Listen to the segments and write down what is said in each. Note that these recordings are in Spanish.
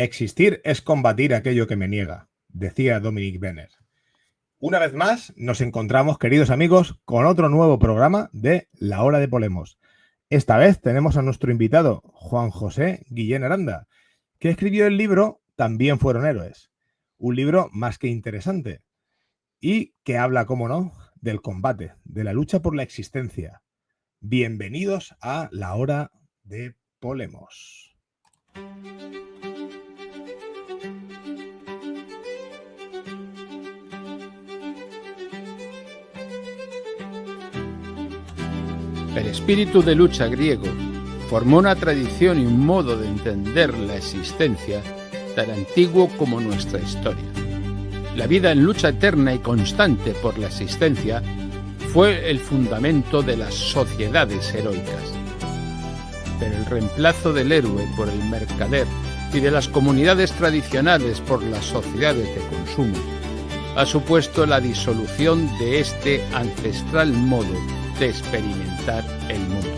Existir es combatir aquello que me niega, decía Dominic Benner. Una vez más nos encontramos, queridos amigos, con otro nuevo programa de La Hora de Polemos. Esta vez tenemos a nuestro invitado, Juan José Guillén Aranda, que escribió el libro También fueron héroes. Un libro más que interesante y que habla, cómo no, del combate, de la lucha por la existencia. Bienvenidos a La Hora de Polemos. El espíritu de lucha griego formó una tradición y un modo de entender la existencia tan antiguo como nuestra historia. La vida en lucha eterna y constante por la existencia fue el fundamento de las sociedades heroicas. Pero el reemplazo del héroe por el mercader y de las comunidades tradicionales por las sociedades de consumo ha supuesto la disolución de este ancestral modo de experimentar el mundo.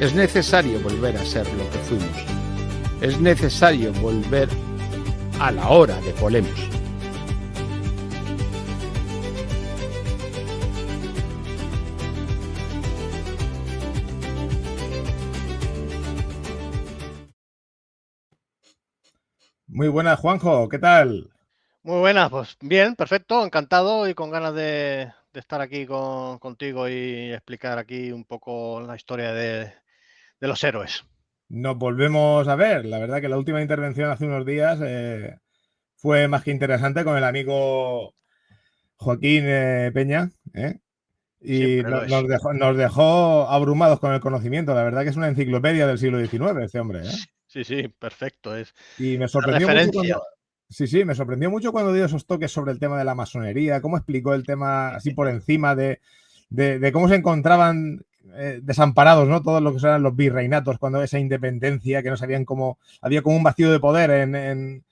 Es necesario volver a ser lo que fuimos. Es necesario volver a la hora de Polemos. Muy buenas, Juanjo, ¿qué tal? Muy buenas, pues bien, perfecto, encantado y con ganas de estar aquí contigo y explicar aquí un poco la historia de los héroes. Nos volvemos a ver. La verdad que la última intervención hace unos días fue más que interesante con el amigo Joaquín Peña, y nos dejó abrumados con el conocimiento. La verdad que es una enciclopedia del siglo XIX este hombre. Sí, perfecto. Y me sorprendió mucho cuando... Sí, me sorprendió mucho cuando dio esos toques sobre el tema de la masonería, cómo explicó el tema así por encima de cómo se encontraban desamparados, ¿no? Todos los que eran los virreinatos, cuando esa independencia, que no sabían cómo... Había como un vacío de poder en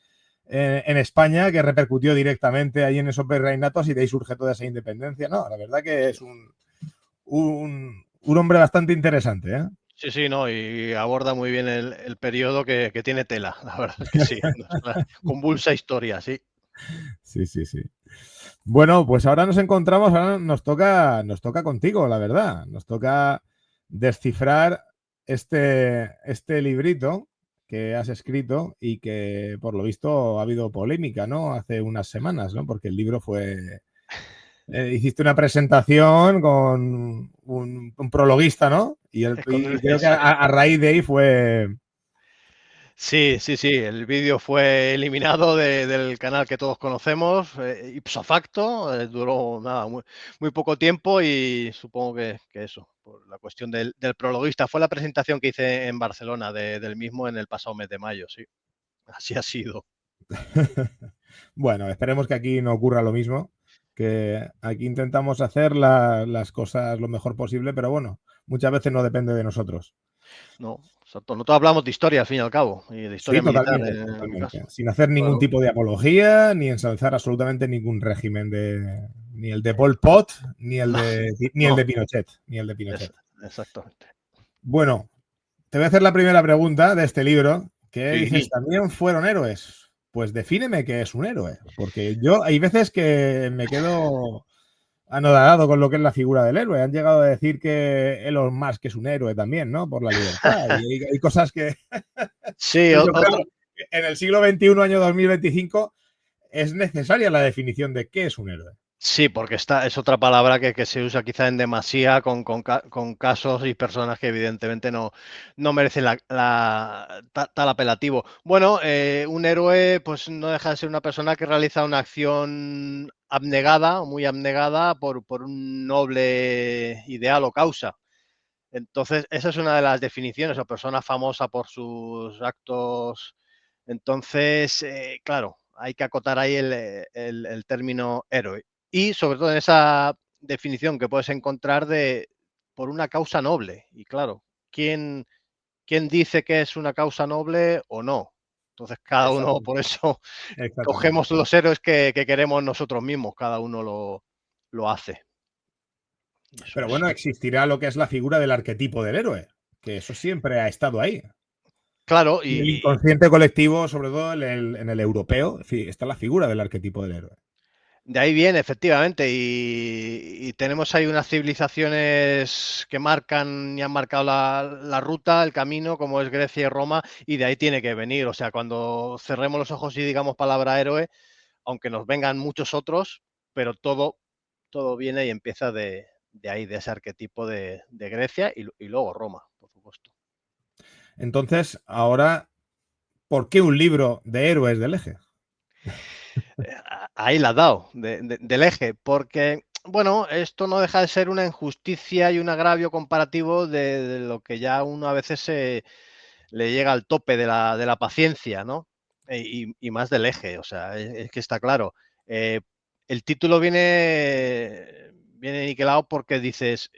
España que repercutió directamente ahí en esos virreinatos y de ahí surge toda esa independencia. No, la verdad que es un hombre bastante interesante, ¿eh? Sí, no, y aborda muy bien el periodo que tiene tela, la verdad es que sí. Convulsa historia, sí. Sí. Bueno, pues ahora nos encontramos, ahora nos toca contigo, la verdad. Nos toca descifrar este librito que has escrito y que por lo visto ha habido polémica, ¿no? Hace unas semanas, ¿no? Porque el libro fue... hiciste una presentación con un prologuista, ¿no? Y creo que a raíz de ahí fue... Sí, el vídeo fue eliminado del canal que todos conocemos, ipso facto, duró nada, muy poco tiempo y supongo que eso, por la cuestión del prologuista. Fue la presentación que hice en Barcelona del mismo en el pasado mes de mayo, sí, así ha sido. Bueno, esperemos que aquí no ocurra lo mismo, que aquí intentamos hacer las cosas lo mejor posible, pero bueno, muchas veces no depende de nosotros. No, exacto. Nosotros hablamos de historia, al fin y al cabo, y de historia Sí, militar totalmente. en mi caso. Sin hacer ningún tipo de apología, ni ensalzar absolutamente ningún régimen ni el de Pol Pot, ni el de Pinochet. Exactamente. Bueno, te voy a hacer la primera pregunta de este libro, que Sí. dices, ¿también fueron héroes? Pues defíneme qué es un héroe, porque yo hay veces que me quedo anodado con lo que es la figura del héroe. Han llegado a decir que Elon Musk es un héroe también, ¿no? Por la libertad. Y hay cosas que... Sí, yo creo que en el siglo XXI, año 2025, es necesaria la definición de qué es un héroe. Sí, porque es otra palabra que se usa quizá en demasía con casos y personas que evidentemente no merecen tal apelativo. Bueno, un héroe pues no deja de ser una persona que realiza una acción abnegada, muy abnegada por un noble ideal o causa. Entonces, esa es una de las definiciones, o persona famosa por sus actos. Entonces, claro, hay que acotar ahí el término héroe. Y sobre todo en esa definición que puedes encontrar por una causa noble. Y claro, ¿quién dice que es una causa noble o no? Entonces, cada uno, por eso, cogemos los héroes que queremos nosotros mismos, cada uno lo hace. Pero bueno, existirá lo que es la figura del arquetipo del héroe, que eso siempre ha estado ahí. Claro, Y el inconsciente colectivo, sobre todo en el europeo, está la figura del arquetipo del héroe. de ahí viene, efectivamente, y tenemos ahí unas civilizaciones que marcan y han marcado la ruta, el camino, como es Grecia y Roma, y de ahí tiene que venir. O sea, cuando cerremos los ojos y digamos palabra héroe, aunque nos vengan muchos otros, pero todo viene y empieza de ahí, de ese arquetipo de Grecia y luego Roma, por supuesto. Entonces, ahora, ¿por qué un libro de héroes del eje? Ahí la has dado, del eje, porque, bueno, esto no deja de ser una injusticia y un agravio comparativo de lo que ya uno a veces le llega al tope de la paciencia, ¿no? Y más del eje, o sea, es que está claro. Eh, el título viene niquelado porque dices,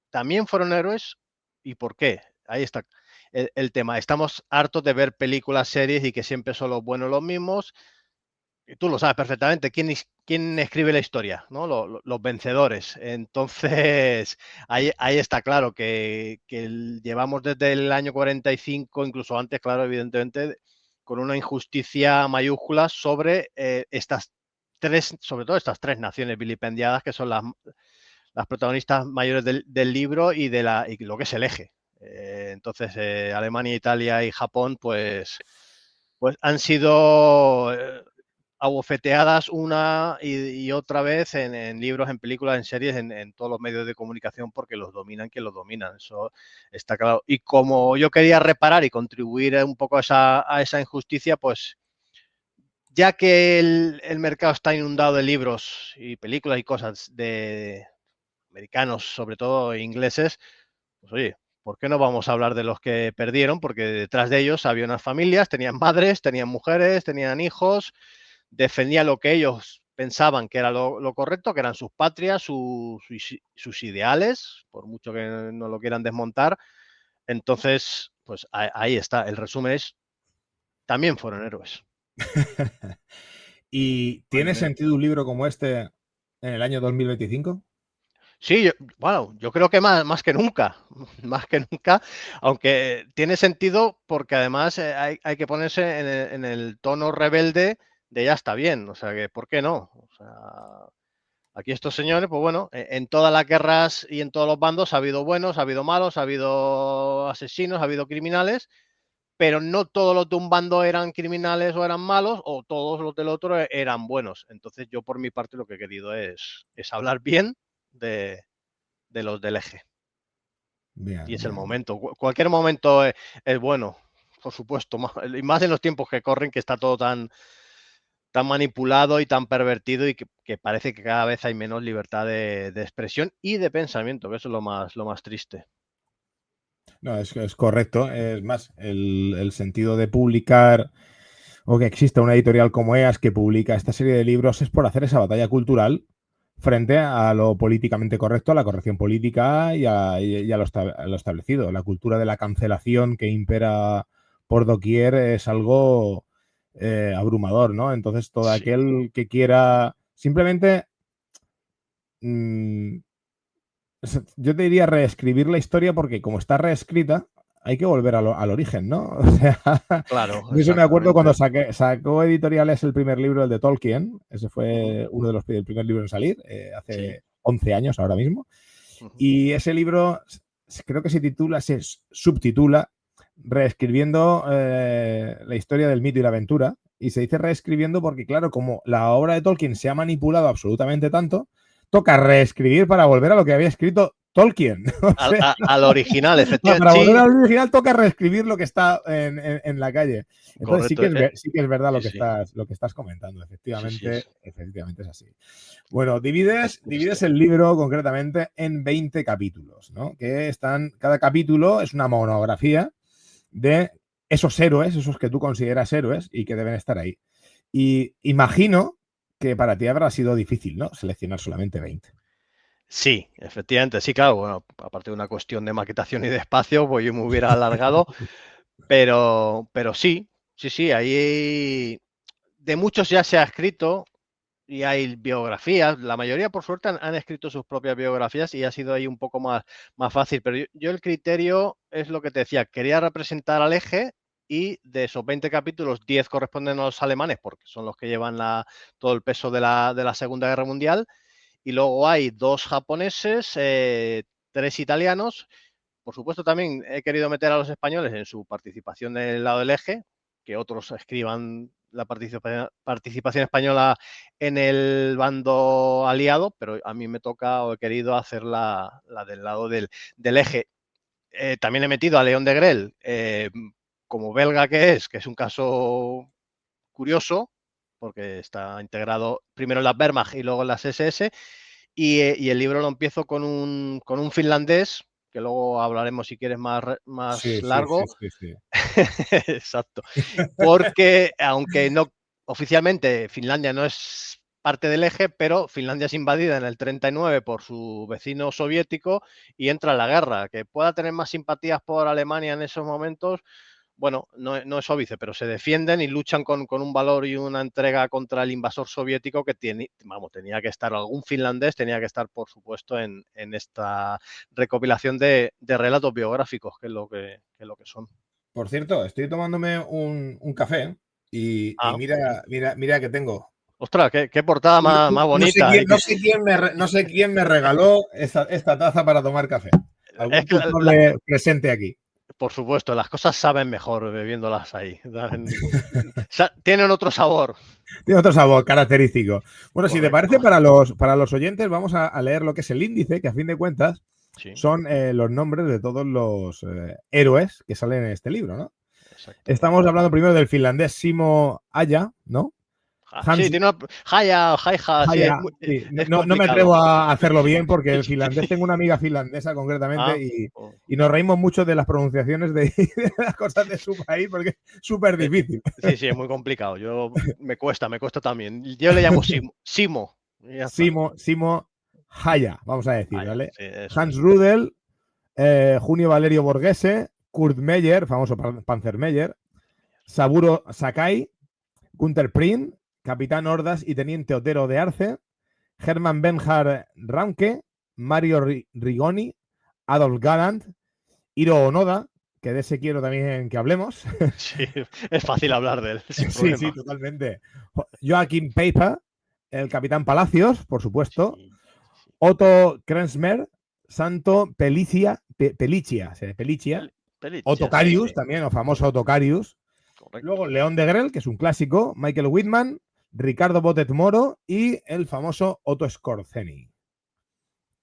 ¿también fueron héroes? ¿Y por qué? Ahí está el tema. Estamos hartos de ver películas, series y que siempre son los buenos los mismos. Y tú lo sabes perfectamente, ¿quién escribe la historia? ¿No? Los vencedores. Entonces, ahí está claro que llevamos desde el año 45, incluso antes, claro, evidentemente, con una injusticia mayúscula sobre estas tres, sobre todo estas tres naciones vilipendiadas que son las protagonistas mayores del libro y y lo que es el eje. Entonces, Alemania, Italia y Japón, pues han sido abofeteadas una y otra vez en libros, en películas, en series, en todos los medios de comunicación, porque los dominan quien los dominan, eso está claro. Y como yo quería reparar y contribuir un poco a esa injusticia, pues ya que el mercado está inundado de libros y películas y cosas de americanos, sobre todo ingleses, pues oye, ¿por qué no vamos a hablar de los que perdieron? Porque detrás de ellos había unas familias, tenían madres, tenían mujeres, tenían hijos, defendían lo que ellos pensaban que era lo correcto, que eran sus patrias, sus ideales, por mucho que no lo quieran desmontar. Entonces, pues ahí está. El resumen es, también fueron héroes. ¿Y tiene sentido un libro como este en el año 2025? Sí, bueno, yo creo que más que nunca, más que nunca, aunque tiene sentido porque además hay que ponerse en el tono rebelde de ya está bien, o sea que, ¿por qué no? O sea, aquí estos señores, pues bueno, en todas las guerras y en todos los bandos ha habido buenos, ha habido malos, ha habido asesinos, ha habido criminales, pero no todos los de un bando eran criminales o eran malos, o todos los del otro eran buenos. Entonces yo por mi parte lo que he querido es hablar bien de los del eje. Bien, Y es el bien. momento. Cualquier momento es bueno, por supuesto. Y más en los tiempos que corren, que está todo tan manipulado y tan pervertido y que parece que cada vez hay menos libertad de expresión y de pensamiento, que eso es lo más triste. No, es correcto. Es más, el sentido de publicar o que exista una editorial como EAS que publica esta serie de libros es por hacer esa batalla cultural frente a lo políticamente correcto, a la corrección política y a lo establecido. La cultura de la cancelación que impera por doquier es algo abrumador, ¿no? Entonces, todo Sí. aquel que quiera simplemente mmm, yo te diría reescribir la historia porque como está reescrita, hay que volver al origen, ¿no? O sea, Claro, yo me acuerdo exactamente. cuando sacó Editoriales el primer libro, el de Tolkien. Ese Ujú. fue uno de el primer libro en salir, Sí. hace 11 años ahora mismo. Ujú. Y ese libro creo que se subtitula Reescribiendo la historia del mito y la aventura. Y se dice reescribiendo porque, claro, como la obra de Tolkien se ha manipulado absolutamente tanto, toca reescribir para volver a lo que había escrito Tolkien. O sea, Al original, efectivamente. para volver Sí, al original toca reescribir lo que está en la calle. Entonces correcto. sí que es verdad Sí, sí. lo que estás comentando. Sí, sí, Efectivamente es así. Bueno, es divides triste. el libro concretamente en 20 capítulos, ¿no? Cada capítulo es una monografía de esos héroes, esos que tú consideras héroes y que deben estar ahí. Y imagino que para ti habrá sido difícil, ¿no? Seleccionar solamente 20. Sí, efectivamente, sí, claro, bueno, aparte de una cuestión de maquetación y de espacio, pues yo me hubiera alargado, pero sí, sí, sí, ahí de muchos ya se ha escrito, y hay biografías. La mayoría, por suerte, han escrito sus propias biografías y ha sido ahí un poco más fácil. Pero yo el criterio es lo que te decía, quería representar al eje y de esos 20 capítulos, 10 corresponden a los alemanes porque son los que llevan todo el peso de la Segunda Guerra Mundial. Y luego hay 2 japoneses, 3 italianos. Por supuesto, también he querido meter a los españoles en su participación del lado del eje, que otros escriban la participación española en el bando aliado, pero a mí me toca o he querido hacer la del lado del eje. También he metido a León de Grel, como belga que es un caso curioso, porque está integrado primero en las Wehrmacht y luego en las SS, y el libro lo empiezo con un finlandés, que luego hablaremos si quieres más Sí, largo. sí. Exacto. Porque aunque no oficialmente Finlandia no es parte del eje, pero Finlandia es invadida en el 39 por su vecino soviético y entra en la guerra. Que pueda tener más simpatías por Alemania en esos momentos, bueno, no es óbice, pero se defienden y luchan con un valor y una entrega contra el invasor soviético que tenía que estar, algún finlandés tenía que estar, por supuesto, en esta recopilación de relatos biográficos, que es lo que son. Por cierto, estoy tomándome un café y Ah, mira que tengo. ostras, qué portada más bonita. No sé quién me regaló esta taza para tomar café. Algún Es que culpable presente aquí. por supuesto, las cosas saben mejor bebiéndolas ahí. Tienen otro sabor. Tiene otro sabor característico. Bueno, Correcto. si te parece, para los oyentes, vamos a leer lo que es el índice, que a fin de cuentas Sí, son los nombres de todos los héroes que salen en este libro, ¿no? exacto. Estamos hablando primero del finlandés Simo Aya, ¿no? Sí, tiene una. Jaja, sí. No me atrevo a hacerlo bien porque el finlandés, tengo una amiga finlandesa concretamente y nos reímos mucho de las pronunciaciones de las cosas de su país porque es súper difícil. Sí, es muy complicado. Me cuesta también. Yo le llamo Simo. Simo Haya, vamos a decir, Haya, ¿vale? sí, Hans Rudel, Junio Valerio Borghese, Kurt Meyer, famoso Panzer Meyer, Saburo Sakai, Gunther Prien, Capitán Ordaz y Teniente Otero de Arce, Hermann Bernhard Ramke, Mario Rigoni, Adolf Galland, Hiro Onoda, que de ese quiero también que hablemos. Sí, es fácil hablar de él, sin problema. Sí, totalmente. Joachim Peiper, el Capitán Palacios, por supuesto. Sí. Otto Krensmer, Santo Pelicia, Otto Carius, sí. también, el famoso Otto Carius. Correcto. Luego León de Grel, que es un clásico, Michael Whitman, Ricardo Botet Moro y el famoso Otto Skorzeny.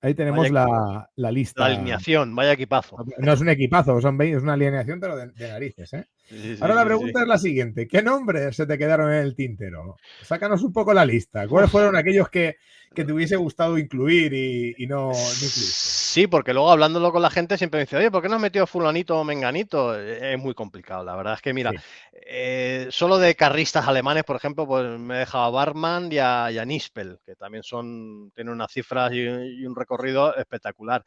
Ahí tenemos la lista. La alineación, vaya equipazo. No es un equipazo, es una alineación, pero de narices, ¿eh? Sí, ahora la pregunta es la siguiente. ¿Qué nombres se te quedaron en el tintero? Sácanos un poco la lista. ¿Cuáles fueron aquellos que te hubiese gustado incluir y no incluiste? Sí, porque luego hablándolo con la gente siempre me dice, oye, ¿por qué no has metido fulanito o menganito? Es muy complicado, la verdad es que, mira, solo de carristas alemanes, por ejemplo, pues me he dejado a Barman y a Nispel, que también tienen unas cifras y un recorrido espectacular.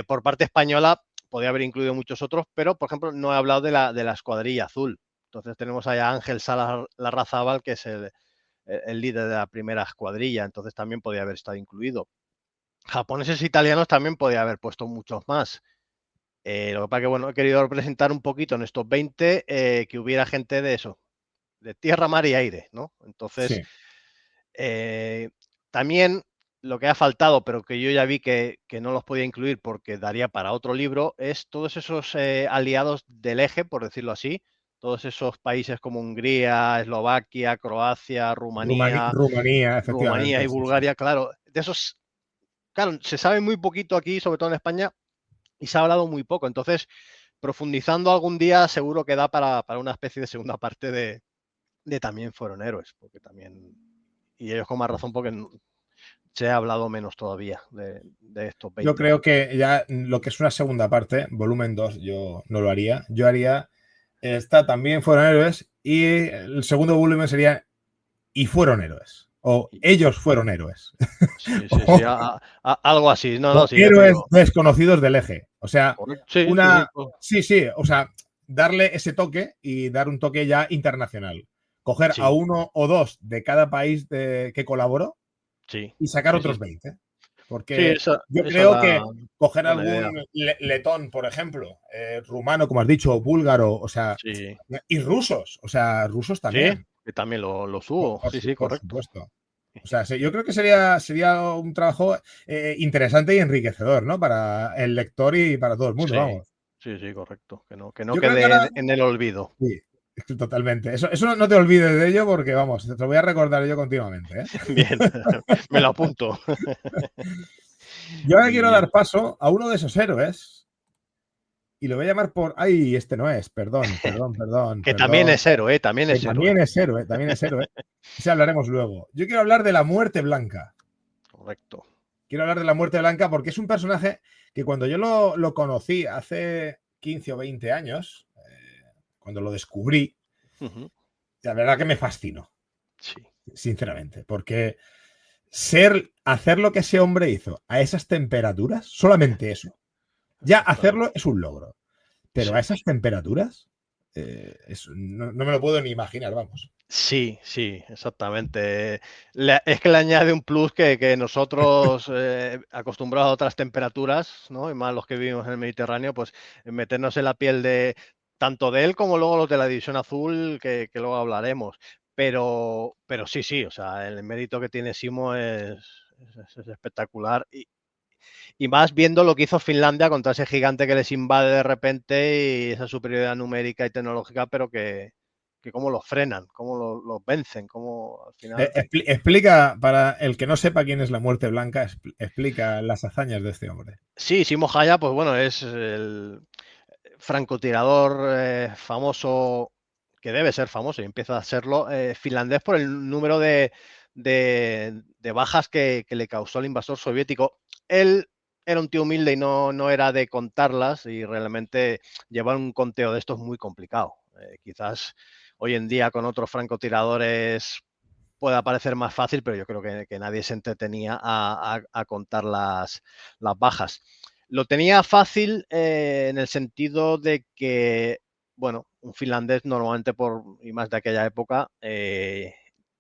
Por parte española, podría haber incluido muchos otros, pero, por ejemplo, no he hablado de la escuadrilla azul. Entonces tenemos ahí a Ángel Salas Larrazábal, que es el líder de la primera escuadrilla, entonces también podría haber estado incluido. Japoneses e italianos también podía haber puesto muchos más. Lo que pasa que, bueno, he querido representar un poquito en estos 20 que hubiera gente de eso, de tierra, mar y aire, ¿no? Entonces, también lo que ha faltado, pero que yo ya vi que no los podía incluir porque daría para otro libro, es todos esos aliados del eje, por decirlo así, todos esos países como Hungría, Eslovaquia, Croacia, Rumanía efectivamente, y Bulgaria, claro, de esos. Claro, se sabe muy poquito aquí, sobre todo en España, y se ha hablado muy poco. Entonces, profundizando algún día, seguro que da para una especie de segunda parte de también fueron héroes, porque también, y ellos con más razón, porque se ha hablado menos todavía de estos 20. Yo creo que ya lo que es una segunda parte, volumen 2, yo no lo haría. Yo haría, también fueron héroes, y el segundo volumen sería y fueron héroes. O ellos fueron héroes. Sí, algo así. Sí, héroes desconocidos del eje. O sea, sí. o sea, darle ese toque y dar un toque ya internacional. coger Sí. a uno o dos de cada país que colaboró Sí. y sacar Sí, otros sí. 20. Sí, Porque esa yo es creo que la coger buena idea. algún letón, por ejemplo, rumano, como has dicho, o búlgaro, o sea, Sí. y rusos, o sea, rusos Sí, también, que también lo subo. Sí, sí, por correcto. supuesto. O sea, yo creo que sería un trabajo interesante y enriquecedor, ¿no? Para el lector y para todo el mundo, Sí. vamos. Sí, sí, correcto. Que no Yo creo que ahora, quede en el olvido. sí, totalmente. Eso no te olvides de ello porque, vamos, te lo voy a recordar yo continuamente, ¿eh? Bien, me lo apunto. Yo ahora Muy quiero bien. dar paso a uno de esos héroes y lo voy a llamar por... Ay, este no es, perdón. Que también es héroe, también Que es héroe. también es héroe, también es héroe. Ese hablaremos luego. Yo quiero hablar de la Muerte Blanca. Correcto. Quiero hablar de la Muerte Blanca porque es un personaje que cuando yo lo conocí hace 15 o 20 años, cuando lo descubrí, Ujú. la verdad que me fascinó, Sí. sinceramente, porque hacer lo que ese hombre hizo a esas temperaturas, solamente eso, ya Exactamente. hacerlo es un logro, pero a Sí. esas temperaturas, no me lo puedo ni imaginar, vamos. Sí, sí, exactamente. Es que le añade un plus que nosotros, acostumbrados a otras temperaturas, ¿no? Y más los que vivimos en el Mediterráneo, pues meternos en la piel de tanto de él como luego los de la División Azul, que luego hablaremos. Pero sí, sí, o sea, el mérito que tiene Simo es espectacular. Y más viendo lo que hizo Finlandia contra ese gigante que les invade de repente y esa superioridad numérica y tecnológica, pero que cómo los frenan, cómo los vencen, cómo al final... Explica, para el que no sepa quién es la Muerte Blanca, explica las hazañas de este hombre. Sí, Simo Hayek, pues bueno, es el francotirador famoso, que debe ser famoso y empieza a serlo, finlandés por el número de bajas que le causó el invasor soviético. Él era un tío humilde y no era de contarlas y realmente llevar un conteo de esto es muy complicado. Quizás hoy en día con otros francotiradores pueda parecer más fácil, pero yo creo que nadie se entretenía a contar las bajas. Lo tenía fácil en el sentido de que, bueno, un finlandés normalmente, y más de aquella época,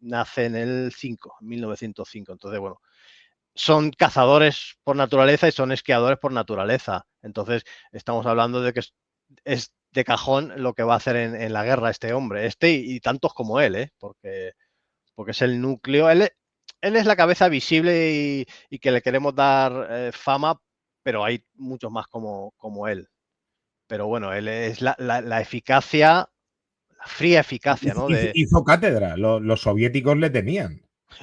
nace en el 5, 1905. Entonces, bueno, son cazadores por naturaleza y son esquiadores por naturaleza. Entonces, estamos hablando de que es de cajón lo que va a hacer en la guerra este hombre, y tantos como él, porque es el núcleo. Él es la cabeza visible y que le queremos dar fama, pero hay muchos más como él. Pero bueno, él es la eficacia, la fría eficacia, ¿no? Hizo cátedra, los soviéticos le tenían.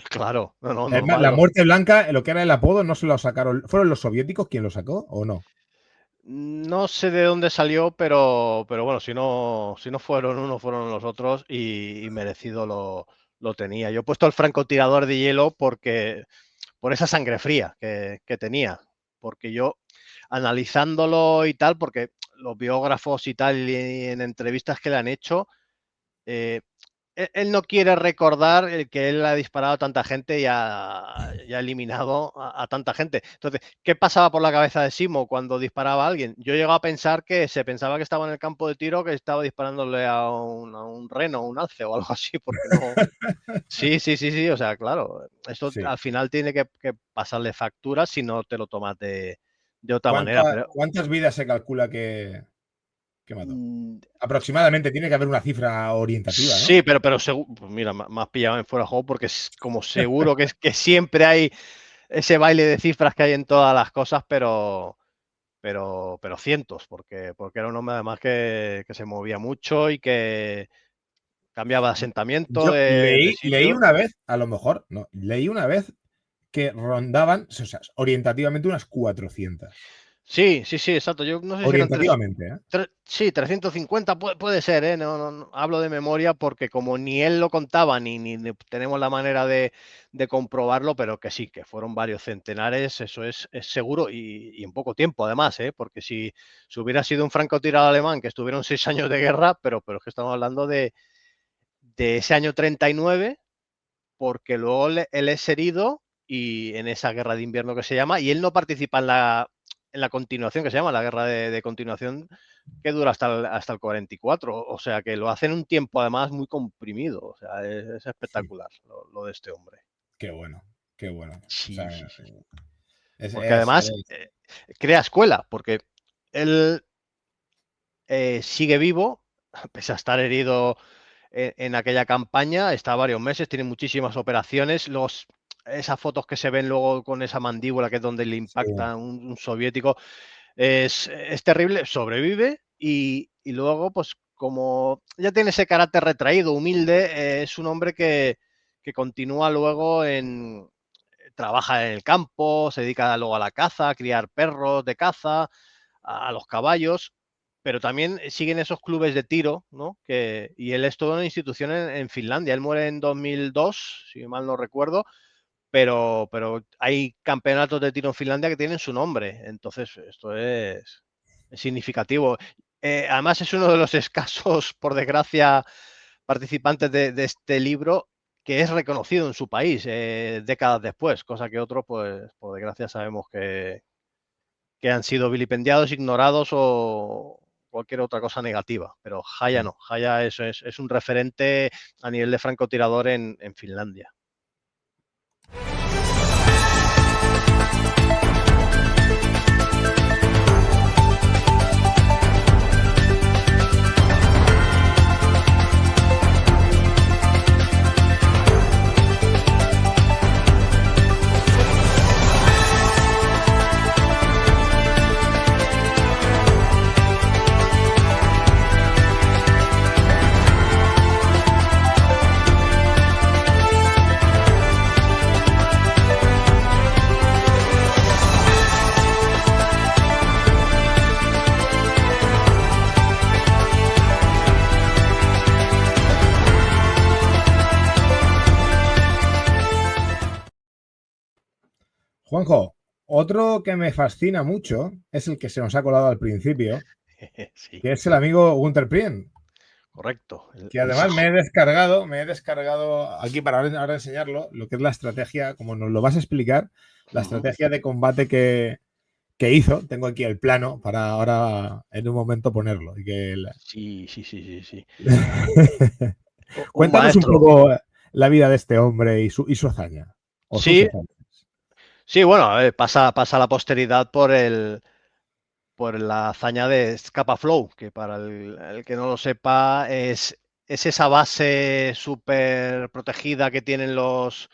Claro, no, Es más, normal. la Muerte Blanca, lo que era el apodo, no se lo sacaron. ¿Fueron los soviéticos quien lo sacó o no? No sé de dónde salió, pero bueno, si no fueron uno, fueron los otros y merecido lo tenía. Yo he puesto el francotirador de hielo por esa sangre fría que tenía, porque yo analizándolo y tal, porque los biógrafos y tal, y en entrevistas que le han hecho, eh, él no quiere recordar el que él ha disparado a tanta gente y ha eliminado a tanta gente. Entonces, ¿qué pasaba por la cabeza de Simo cuando disparaba a alguien? Yo llego a pensar que se pensaba que estaba en el campo de tiro, que estaba disparándole a un reno, un alce o algo así, porque no. Sí, sí, sí, sí, o sea, claro, eso Sí. al final tiene que pasarle factura si no te lo tomas de otra manera, pero ¿Cuántas vidas se calcula que mató? mm, Aproximadamente tiene que haber una cifra orientativa, ¿no? sí, pero pues mira, me has pillado en fuera de juego porque es como seguro que siempre hay ese baile de cifras que hay en todas las cosas, pero cientos, porque era un hombre además que se movía mucho y que cambiaba de asentamiento Yo de leí sitio. una vez, a lo mejor, no, leí una vez que rondaban, o sea, orientativamente unas 400. Sí, sí, sí, exacto. Yo no sé si eran Orientativamente, ¿eh? sí, 350 puede ser, ¿eh? No, hablo de memoria porque como ni él lo contaba ni tenemos la manera de comprobarlo, pero que sí, que fueron varios centenares, eso es seguro y en poco tiempo además, ¿eh? Porque si hubiera sido un francotirador alemán que estuvieron 6 años de guerra, pero es que estamos hablando de ese año 39, porque luego él es herido y en esa guerra de invierno que se llama, y él no participa la continuación, que se llama la guerra de continuación, que dura hasta el 44. O sea, que lo hacen un tiempo además muy comprimido. O sea, es espectacular lo de este hombre. Qué bueno, qué bueno. O Sí, sea, sí, sí. es, Porque es- además es- crea escuela, porque él sigue vivo, pese a estar herido en aquella campaña, está varios meses, tiene muchísimas operaciones. Esas fotos que se ven luego con esa mandíbula, que es donde le sí, impacta un soviético, es terrible. Sobrevive y luego, pues como ya tiene ese carácter retraído, humilde, es un hombre que continúa luego trabaja en el campo, se dedica luego a la caza, a criar perros de caza, a los caballos, pero también siguen esos clubes de tiro, ¿no? Y él es toda una institución en Finlandia. Él muere en 2002, si mal no recuerdo, pero hay campeonatos de tiro en Finlandia que tienen su nombre. Entonces, esto es significativo. Además, es uno de los escasos, por desgracia, participantes de este libro que es reconocido en su país décadas después, cosa que otros, pues, por desgracia, sabemos que han sido vilipendiados, ignorados o cualquier otra cosa negativa. Pero Haya no, Haya es un referente a nivel de francotirador en Finlandia. Juanjo, otro que me fascina mucho es el que se nos ha colado al principio, Sí, que es el amigo Gunther Prien, correcto. que además me he descargado aquí para ahora enseñarlo, lo que es la estrategia, como nos lo vas a explicar, la estrategia de combate que hizo. Tengo aquí el plano para ahora en un momento ponerlo. Sí, sí, sí, sí, sí. Un Cuéntanos un maestro. poco la vida de este hombre y su hazaña, o sus Sí, hazañas. sí, bueno, a ver, pasa a la posteridad por la hazaña de Scapa Flow, que para el que no lo sepa es esa base súper protegida que tienen los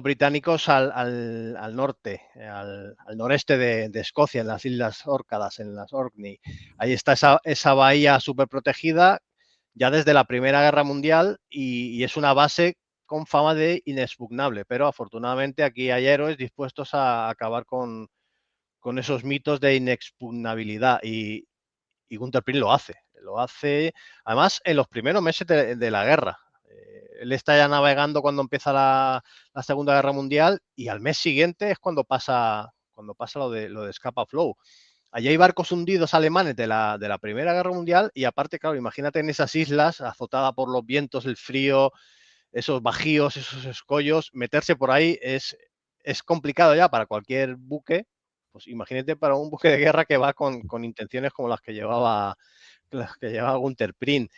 británicos al norte, al noreste de Escocia, en las Islas Órcadas, en las Orkney. Ahí está esa bahía súper protegida ya desde la Primera Guerra Mundial y es una base con fama de inexpugnable, pero afortunadamente aquí hay héroes dispuestos a acabar con esos mitos de inexpugnabilidad y Gunther Prin lo hace además en los primeros meses de la guerra. Él está ya navegando cuando empieza la Segunda Guerra Mundial y al mes siguiente es cuando pasa lo de Scapa Flow. Allí hay barcos hundidos alemanes de la Primera Guerra Mundial y aparte, claro, imagínate en esas islas azotada por los vientos, el frío, esos bajíos, esos escollos, meterse por ahí es complicado ya para cualquier buque. Pues imagínate para un buque de guerra que va con intenciones como las que llevaba Gunther Prin.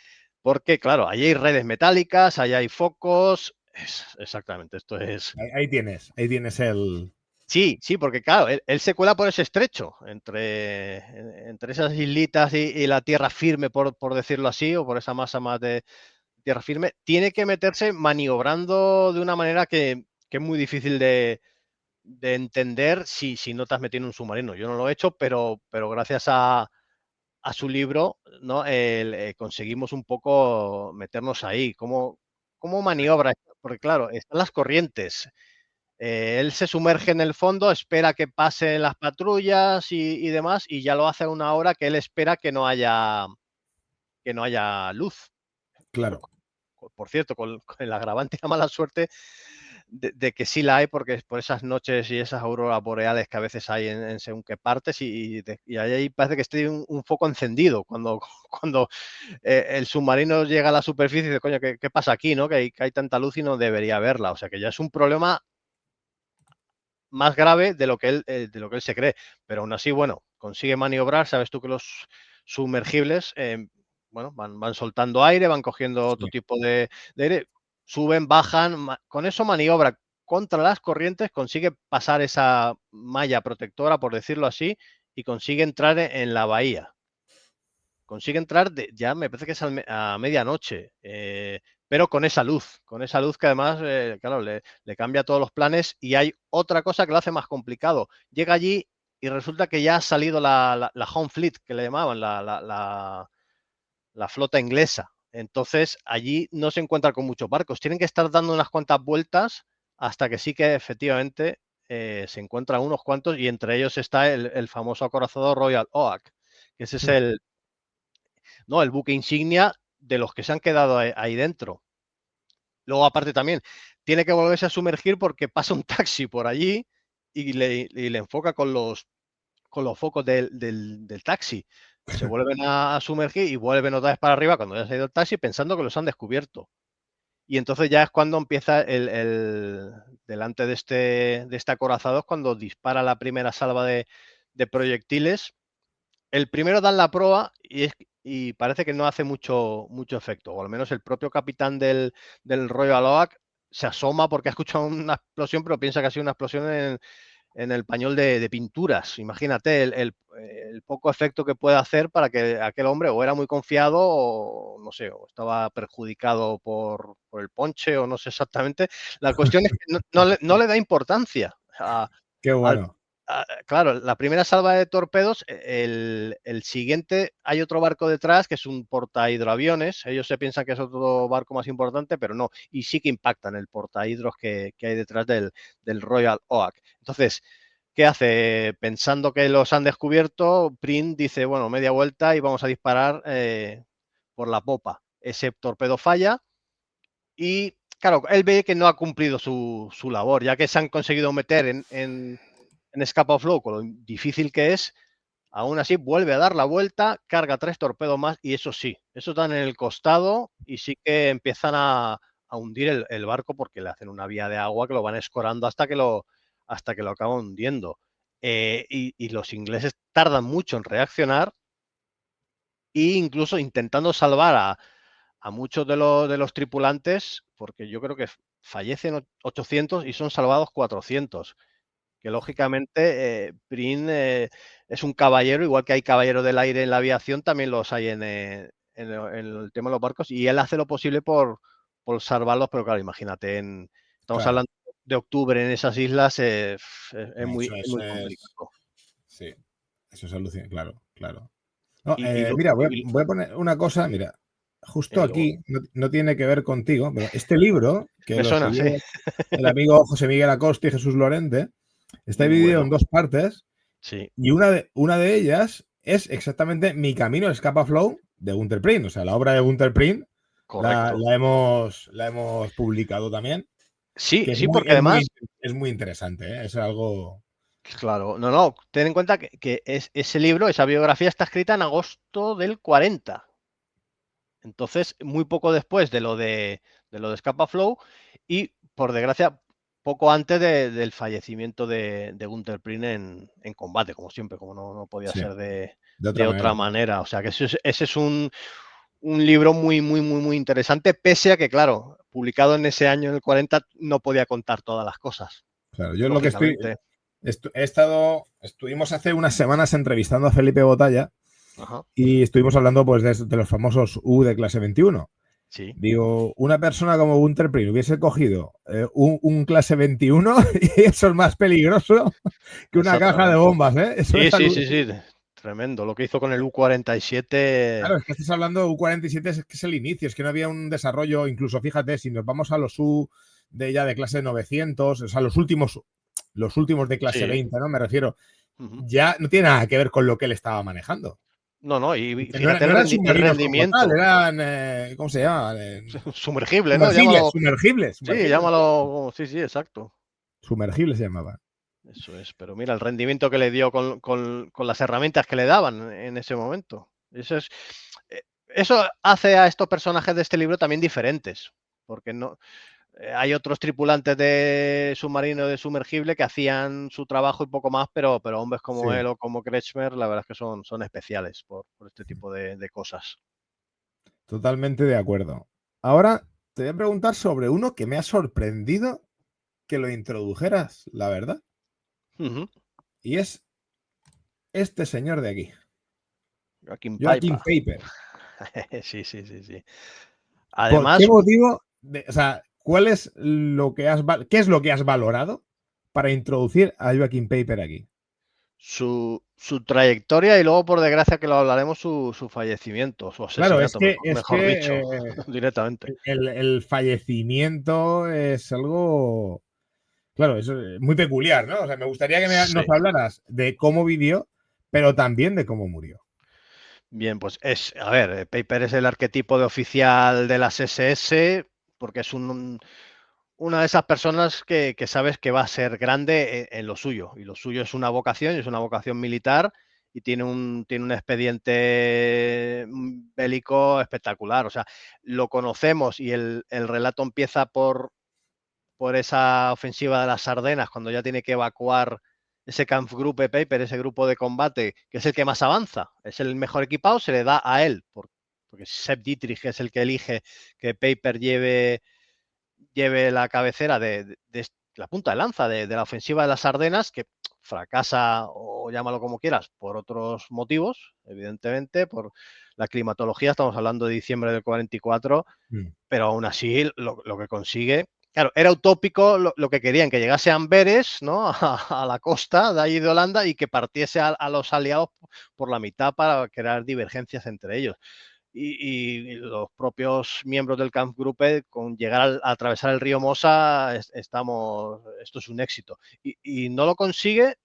Porque, claro, allí hay redes metálicas, allá hay focos. Exactamente, esto es. Ahí tienes el. Sí, sí, porque claro, él se cuela por ese estrecho, entre esas islitas y la tierra firme, por decirlo así, o por esa masa más de tierra firme. Tiene que meterse maniobrando de una manera que es muy difícil de entender si no te has metido en un submarino. Yo no lo he hecho, pero gracias a su libro, ¿no? Conseguimos un poco meternos ahí. ¿Cómo maniobra? Porque claro, están las corrientes. Él se sumerge en el fondo, espera que pasen las patrullas y demás, y ya lo hace a una hora que él espera que no haya luz. Claro. Por cierto, con el agravante y la mala suerte de que sí la hay, porque por esas noches y esas auroras boreales que a veces hay en según qué partes, y ahí parece que esté un foco encendido. Cuando el submarino llega a la superficie y dice, coño, ¿qué pasa aquí? ¿No? Que hay tanta luz y no debería haberla. O sea que ya es un problema más grave de lo que él se cree. Pero aún así, bueno, consigue maniobrar. Sabes tú que los sumergibles, bueno, van soltando aire, van cogiendo otro Sí. tipo de aire, suben, bajan, con eso maniobra contra las corrientes, consigue pasar esa malla protectora, por decirlo así, y consigue entrar en la bahía. Consigue entrar, ya me parece que es a medianoche, pero con esa luz que además, claro, le cambia todos los planes, y hay otra cosa que lo hace más complicado. Llega allí y resulta que ya ha salido la Home Fleet, que le llamaban, la flota inglesa. Entonces, allí no se encuentra con muchos barcos. Tienen que estar dando unas cuantas vueltas hasta que sí que efectivamente se encuentran unos cuantos, y entre ellos está el famoso acorazado Royal Oak, que ese es el buque insignia de los que se han quedado ahí dentro. Luego, aparte también, tiene que volverse a sumergir porque pasa un taxi por allí y le enfoca con los focos del taxi. Se vuelven a sumergir y vuelven otra vez para arriba cuando ya se ha ido el taxi, pensando que los han descubierto. Y entonces ya es cuando empieza delante de este acorazado, es cuando dispara la primera salva de proyectiles. El primero dan la proa y parece que no hace mucho efecto, o al menos el propio capitán del Royal Oak se asoma porque ha escuchado una explosión, pero piensa que ha sido una explosión en el pañol de pinturas. Imagínate el poco efecto que puede hacer para que aquel hombre o era muy confiado o no sé, o estaba perjudicado por el ponche, o no sé exactamente. La cuestión es que no le da importancia Qué al bueno. claro, la primera salva de torpedos, el siguiente, hay otro barco detrás que es un portahidroaviones. Ellos se piensan que es otro barco más importante, pero no, y sí que impactan el portahidros que hay detrás del Royal Oak. Entonces, ¿qué hace? Pensando que los han descubierto, Prim dice, bueno, media vuelta y vamos a disparar por la popa. Ese torpedo falla y, claro, él ve que no ha cumplido su labor, ya que se han conseguido meter en Escape of Flow, con lo difícil que es. Aún así vuelve a dar la vuelta, carga 3 torpedos más, y eso sí, esos dan en el costado y sí que empiezan a hundir el barco, porque le hacen una vía de agua que lo van escorando hasta que lo acaban hundiendo. Y los ingleses tardan mucho en reaccionar, e incluso intentando salvar a muchos de los tripulantes, porque yo creo que fallecen 800 y son salvados 400. Que lógicamente Prim es un caballero, igual que hay caballeros del aire en la aviación, también los hay en el tema de los barcos, y él hace lo posible por salvarlos, pero claro, imagínate, estamos Claro. hablando de octubre en esas islas, es muy Eso es. complicado. Sí, eso es alucinante, claro, claro. No, Y mira, voy a poner una cosa, mira, justo luego, aquí, no tiene que ver contigo, pero este libro, que me lo suena, escribió sí. el amigo José Miguel Acosta y Jesús Lorente, está dividido en Bueno, dos partes, sí, y una de ellas es exactamente Mi camino al Scapa Flow de Gunther Prim. O sea, la obra de Gunther Prim correcto. la hemos publicado también, Sí, que sí, porque además, es muy interesante, ¿eh? Es algo... claro, no, ten en cuenta que ese libro, esa biografía, está escrita en agosto del 40. Entonces, muy poco después de lo de Scapa Flow, y por desgracia, poco antes del fallecimiento de Gunther Prim en combate, como siempre, como no podía Sí, ser de otra de manera. otra manera. O sea que ese es un libro muy, muy, muy, muy interesante, pese a que, claro, publicado en ese año, en el 40, no podía contar todas las cosas, Claro, yo lo que lógicamente. estuvimos hace unas semanas entrevistando a Felipe Botalla Ajá, y estuvimos hablando pues de los famosos U de clase 21. sí, Digo, una persona como Gunther Prim hubiese cogido un clase 21 y eso es más peligroso que una caja de exactamente. bombas, ¿eh? Eso Sí, es sí, algo... sí, sí, tremendo. Lo que hizo con el U-47. Claro, es que estás hablando de U-47, es que es el inicio, es que no había un desarrollo, incluso fíjate, si nos vamos a los U de clase 900, o sea, los últimos de clase Sí. 20, ¿no? Me refiero, Ujú. ya no tiene nada que ver con lo que él estaba manejando. No, y Que fíjate no eran el submarinos como tal, rendimiento. eran, ¿cómo se llama? Sumergible, ¿no? Llámalo. Sí, Sumergibles. llámalo. Sí, sí, exacto. Sumergibles se llamaban. Eso es. Pero mira el rendimiento que le dio con las herramientas que le daban en ese momento. Eso hace a estos personajes de este libro también diferentes. Porque no. Hay otros tripulantes de submarino de sumergible que hacían su trabajo y poco más, pero hombres como Sí, él o como Kretschmer, la verdad es que son especiales por este tipo de cosas. totalmente de acuerdo. Ahora te voy a preguntar sobre uno que me ha sorprendido que lo introdujeras, la verdad, Ujú. y es este señor de aquí, Joaquin Joaquin Piper. Paper. Sí, sí, sí, sí. ¿Por qué Además, motivo? O sea, ¿cuál es lo que qué es lo que has valorado para introducir a Joaquin Paper aquí? su trayectoria y luego, por desgracia, que lo hablaremos, su fallecimiento, su Claro, asesinato, es mejor que dicho, directamente. el fallecimiento es algo, claro, es muy peculiar, ¿no? O sea, me gustaría que nos Sí. hablaras de cómo vivió, pero también de cómo murió. Bien, pues a ver, Paper es el arquetipo de oficial de las SS porque es una de esas personas que sabes que va a ser grande en lo suyo. Y lo suyo es una vocación, y es una vocación militar y tiene un expediente bélico espectacular. O sea, lo conocemos y el relato empieza por esa ofensiva de las Ardenas, cuando ya tiene que evacuar ese Kampfgruppe Paper, ese grupo de combate, que es el que más avanza, es el mejor equipado, se le da a él, porque Sepp Dietrich es el que elige que Paper lleve la cabecera de la punta de lanza de la ofensiva de las Ardenas, que fracasa, o llámalo como quieras, por otros motivos, evidentemente, por la climatología, estamos hablando de diciembre del 44, Mm. pero aún así lo que consigue, claro, era utópico lo que querían, que llegase a Amberes, ¿no? A la costa de allí de Holanda y que partiese a los aliados por la mitad para crear divergencias entre ellos. Y los propios miembros del Kampfgruppe, con llegar a atravesar el río Mosa, esto es un éxito. Y no lo consigue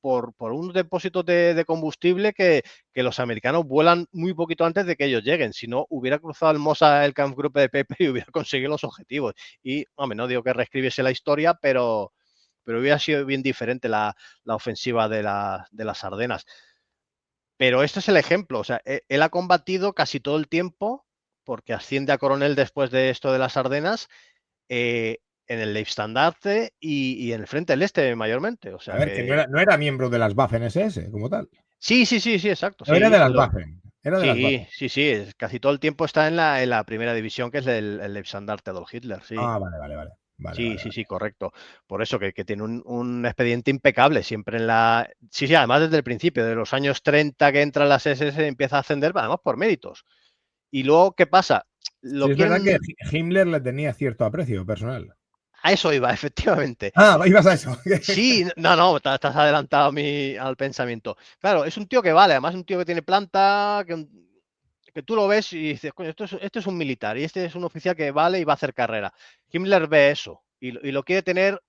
por un depósito de combustible que los americanos vuelan muy poquito antes de que ellos lleguen. Si no, hubiera cruzado el Mosa el Kampfgruppe de Pepe y hubiera conseguido los objetivos. Y, hombre, no digo que reescribiese la historia, pero hubiera sido bien diferente la ofensiva de las Ardenas. Pero este es el ejemplo, o sea, él ha combatido casi todo el tiempo, porque asciende a coronel después de esto de las Ardenas, eh, en el Leibstandarte y en el Frente del Este mayormente. O A sea ver, que que no era miembro de las Waffen SS como tal. sí, sí, sí, sí, exacto. No era Sí, de las Waffen. Era de las sí, Waffen. sí, sí. Casi todo el tiempo está en la primera división, que es el Leibstandarte Adolf Hitler, sí. Ah, vale, vale, vale. Vale, Sí, vale, sí, vale. sí, correcto. Por eso que tiene un expediente impecable, siempre en la... Sí, sí, además desde el principio, de los años 30 que entra en las SS, empieza a ascender, además por méritos. Y luego, ¿qué pasa? Sí, Lo es verdad que quieren... Himmler le tenía cierto aprecio personal. A eso iba, efectivamente. Ah, ibas a eso. Sí, no, estás adelantado al pensamiento. Claro, es un tío que vale, además es un tío que tiene planta, que tú lo ves y dices, coño, esto es un militar y este es un oficial que vale y va a hacer carrera. Himmler ve eso y lo quiere tener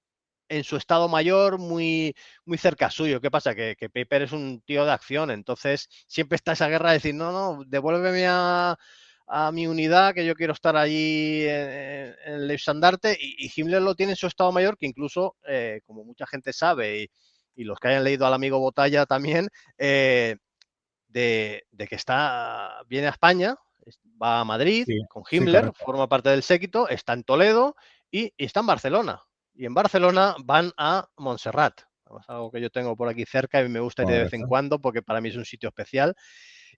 en su estado mayor muy, muy cerca suyo. ¿Qué pasa? Que Paper es un tío de acción, entonces siempre está esa guerra de decir, no, devuélveme a mi unidad, que yo quiero estar allí en el estandarte, y Himmler lo tiene en su estado mayor, que incluso, como mucha gente sabe, y los que hayan leído al amigo Botalla también, de que viene a España, va a Madrid Sí, con sí, Himmler, correcto. forma parte del séquito, está en Toledo y está en Barcelona. Y en Barcelona van a Montserrat, algo que yo tengo por aquí cerca y me gusta ir de vez en Correcto. cuando porque para mí es un sitio especial.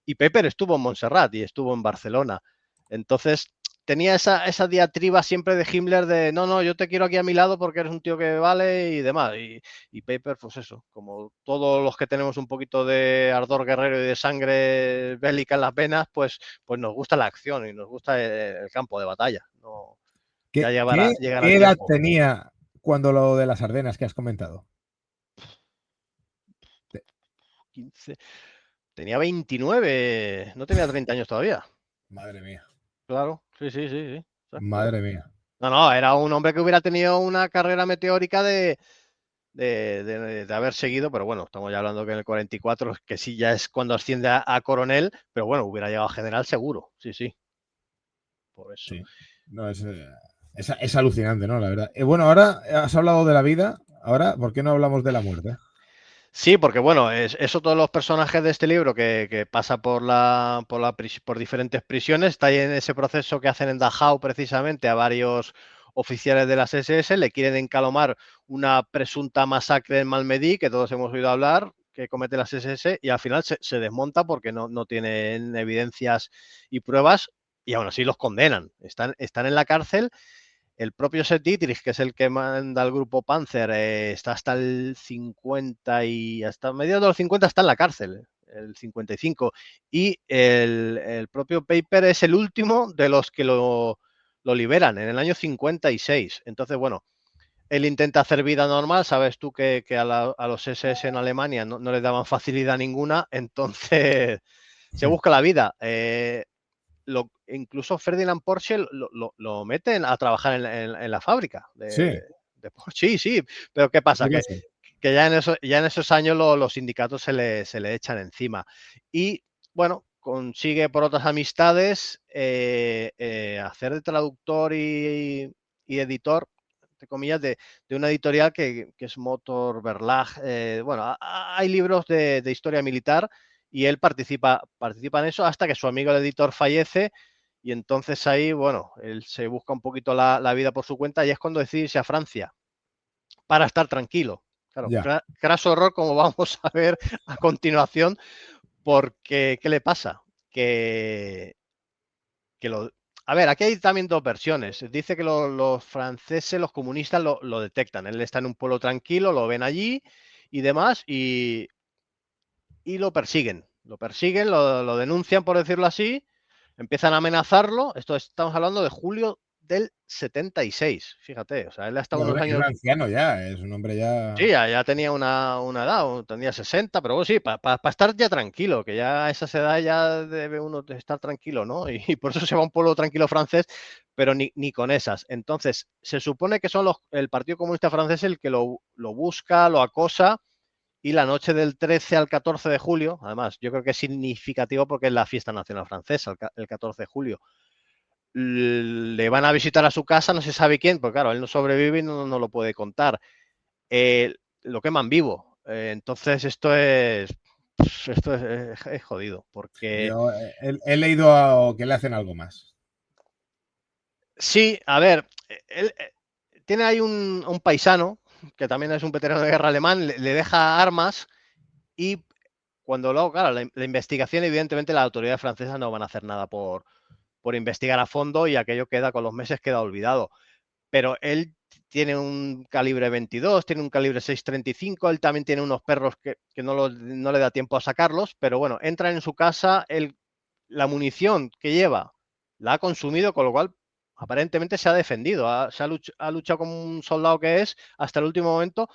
Y Pepper estuvo en Montserrat y estuvo en Barcelona. Entonces tenía esa diatriba siempre de Himmler de no, yo te quiero aquí a mi lado porque eres un tío que vale y demás. Y Paper, pues eso, como todos los que tenemos un poquito de ardor guerrero y de sangre bélica en las venas, pues nos gusta la acción y nos gusta el campo de batalla. No, ya llegará el ¿Qué edad tiempo. tenía cuando lo de las Ardenas que has comentado? 15, tenía 29, no tenía 30 años todavía. Madre mía, Claro, sí, sí, sí, sí, exacto. madre mía. No, era un hombre que hubiera tenido una carrera meteórica de haber seguido, pero bueno, estamos ya hablando que en el 44, que sí ya es cuando asciende a coronel, pero bueno, hubiera llegado a general seguro, sí, sí, por eso. Sí. No, es alucinante, ¿no? La verdad. Bueno, ahora has hablado de la vida. Ahora, ¿por qué no hablamos de la muerte? Sí, porque bueno, es otro de los personajes de este libro que pasa por diferentes prisiones, está ahí en ese proceso que hacen en Dachau precisamente a varios oficiales de las SS, le quieren encalomar una presunta masacre en Malmedy, que todos hemos oído hablar, que comete las SS, y al final se desmonta porque no tienen evidencias y pruebas, y aún así los condenan. Están en la cárcel. El propio Seth Dietrich, que es el que manda el grupo Panzer, está hasta el 50 y hasta mediados de los 50 está en la cárcel, el 55. Y el propio Paper es el último de los que lo liberan en el año 56. Entonces, bueno, él intenta hacer vida normal. Sabes tú que a los SS en Alemania no les daban facilidad ninguna, entonces se busca la vida. Incluso Ferdinand Porsche lo meten a trabajar en la fábrica de Porsche. Sí, pero ¿qué pasa? Que ya en esos años los sindicatos se le echan encima. Y bueno, consigue por otras amistades hacer de traductor y editor, entre comillas, de una editorial que es Motor Verlag. Bueno, hay libros de historia militar, y él participa en eso hasta que su amigo el editor fallece, y entonces ahí, bueno, él se busca un poquito la vida por su cuenta, y es cuando decide irse a Francia para estar tranquilo. Claro, craso horror, como vamos a ver a continuación, porque ¿qué le pasa? A ver, aquí hay también dos versiones. Dice que los franceses, los comunistas, lo detectan. Él está en un pueblo tranquilo, lo ven allí y demás, y lo persiguen. Lo denuncian, por decirlo así, empiezan a amenazarlo. Estamos hablando de julio del 76, fíjate, o sea, él ha estado unos años... Es un anciano ya, es un hombre ya... Sí, ya tenía una edad, tenía 60, pero bueno, sí, para estar ya tranquilo, que ya a esa edad ya debe uno estar tranquilo, ¿no? Y por eso se va a un pueblo tranquilo francés, pero ni con esas. Entonces, se supone que son el Partido Comunista Francés el que lo busca, lo acosa, y la noche del 13 al 14 de julio, además, yo creo que es significativo porque es la fiesta nacional francesa, el 14 de julio, le van a visitar a su casa, no se sabe quién, porque claro, él no sobrevive y no lo puede contar. Lo queman vivo. Entonces esto es jodido, porque... Yo he leído que le hacen algo más. Sí, a ver, él tiene ahí un paisano, que también es un veterano de guerra alemán, le deja armas, y cuando luego, claro, la investigación, evidentemente las autoridades francesas no van a hacer nada por investigar a fondo, y aquello con los meses queda olvidado. Pero él tiene un calibre 22, tiene un calibre 6.35, él también tiene unos perros que no le da tiempo a sacarlos, pero bueno, entra en su casa, la munición que lleva la ha consumido, con lo cual aparentemente se ha defendido, ha luchado como un soldado que es hasta el último momento,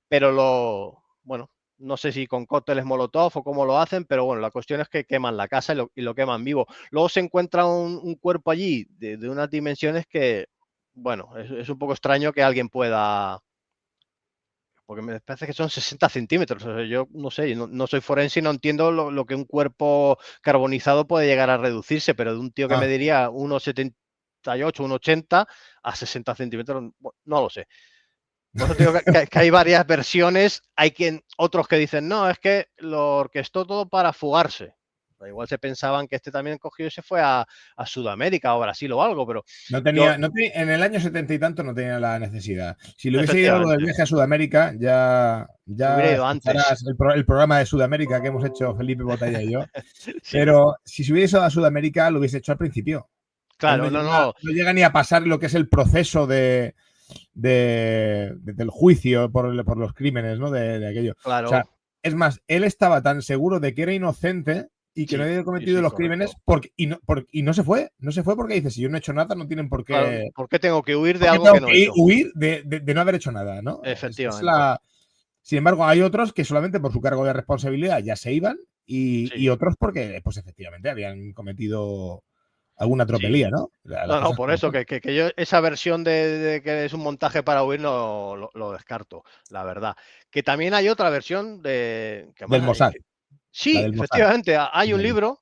pero bueno, no sé si con cócteles Molotov o cómo lo hacen, pero bueno, la cuestión es que queman la casa y lo queman vivo. Luego se encuentra un cuerpo allí de unas dimensiones que, bueno, es un poco extraño que alguien pueda... Porque me parece que son 60 centímetros. O sea, yo no sé, no soy forense y no entiendo lo que un cuerpo carbonizado puede llegar a reducirse, pero de un tío que me diría 1,78, 1,80 a 60 centímetros, no lo sé. Por eso digo que hay varias versiones. Hay otros que dicen, no, es que lo orquestó todo para fugarse. Igual se pensaban que también cogió y se fue a Sudamérica o Brasil o algo, pero... en el año 70 y tanto no tenía la necesidad. Si le hubiese ido algo del viaje a Sudamérica, ya hubiera ido antes. El programa de Sudamérica que hemos hecho Felipe Botella y yo. Sí. Pero si se hubiese ido a Sudamérica, lo hubiese hecho al principio. Claro, no llega ni a pasar lo que es el proceso del juicio por los crímenes, ¿no? De aquello. Claro. O sea, es más, él estaba tan seguro de que era inocente y que no había cometido los crímenes y no se fue. No se fue porque dice, si yo no he hecho nada, no tienen por qué... Claro, ¿por qué tengo que huir de algo que no he hecho? Huir de no haber hecho nada, ¿no? Efectivamente. Sin embargo, hay otros que solamente por su cargo de responsabilidad ya se iban y otros porque, pues efectivamente, habían cometido alguna tropelía, ¿no? No, por eso, que yo esa versión de que es un montaje para huir lo descarto, la verdad. Que también hay otra versión del Mossad. Sí, efectivamente, hay un libro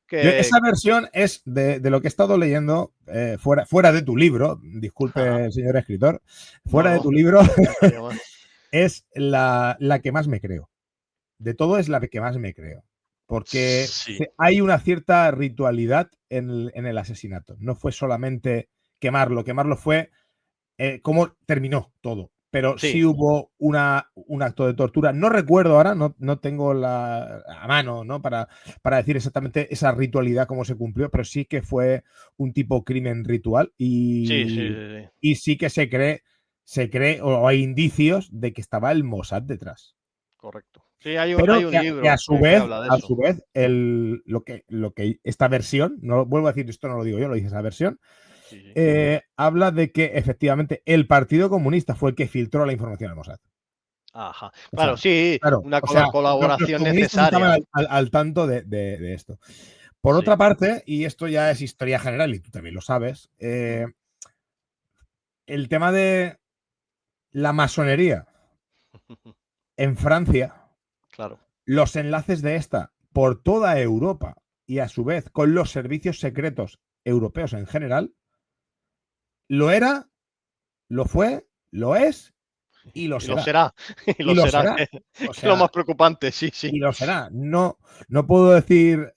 que... Esa versión es de lo que he estado leyendo, fuera de tu libro, disculpe, señor escritor, fuera de tu libro, es la que más me creo. De todo es la que más me creo. Porque hay una cierta ritualidad en el asesinato. No fue solamente quemarlo. Quemarlo fue cómo terminó todo. Pero sí hubo un acto de tortura. No recuerdo ahora, no tengo a mano, ¿no? Para decir exactamente esa ritualidad, cómo se cumplió, pero sí que fue un tipo crimen ritual y sí que se cree o hay indicios de que estaba el Mossad detrás. Correcto. Sí, hay un libro que a su que habla de eso. Lo que esta versión, no vuelvo a decir, esto no lo digo yo, lo dice esa versión, habla de que efectivamente el Partido Comunista fue el que filtró la información al Mossad. Ajá. Claro, sí, una colaboración los necesaria. Estaban al tanto de esto. Por otra parte, y esto ya es historia general y tú también lo sabes, el tema de la masonería en Francia, claro, los enlaces de esta por toda Europa y a su vez con los servicios secretos europeos en general, lo era, lo fue, lo es y lo será. Y lo será. O Es sea, lo más preocupante, sí. Y lo será. No puedo decir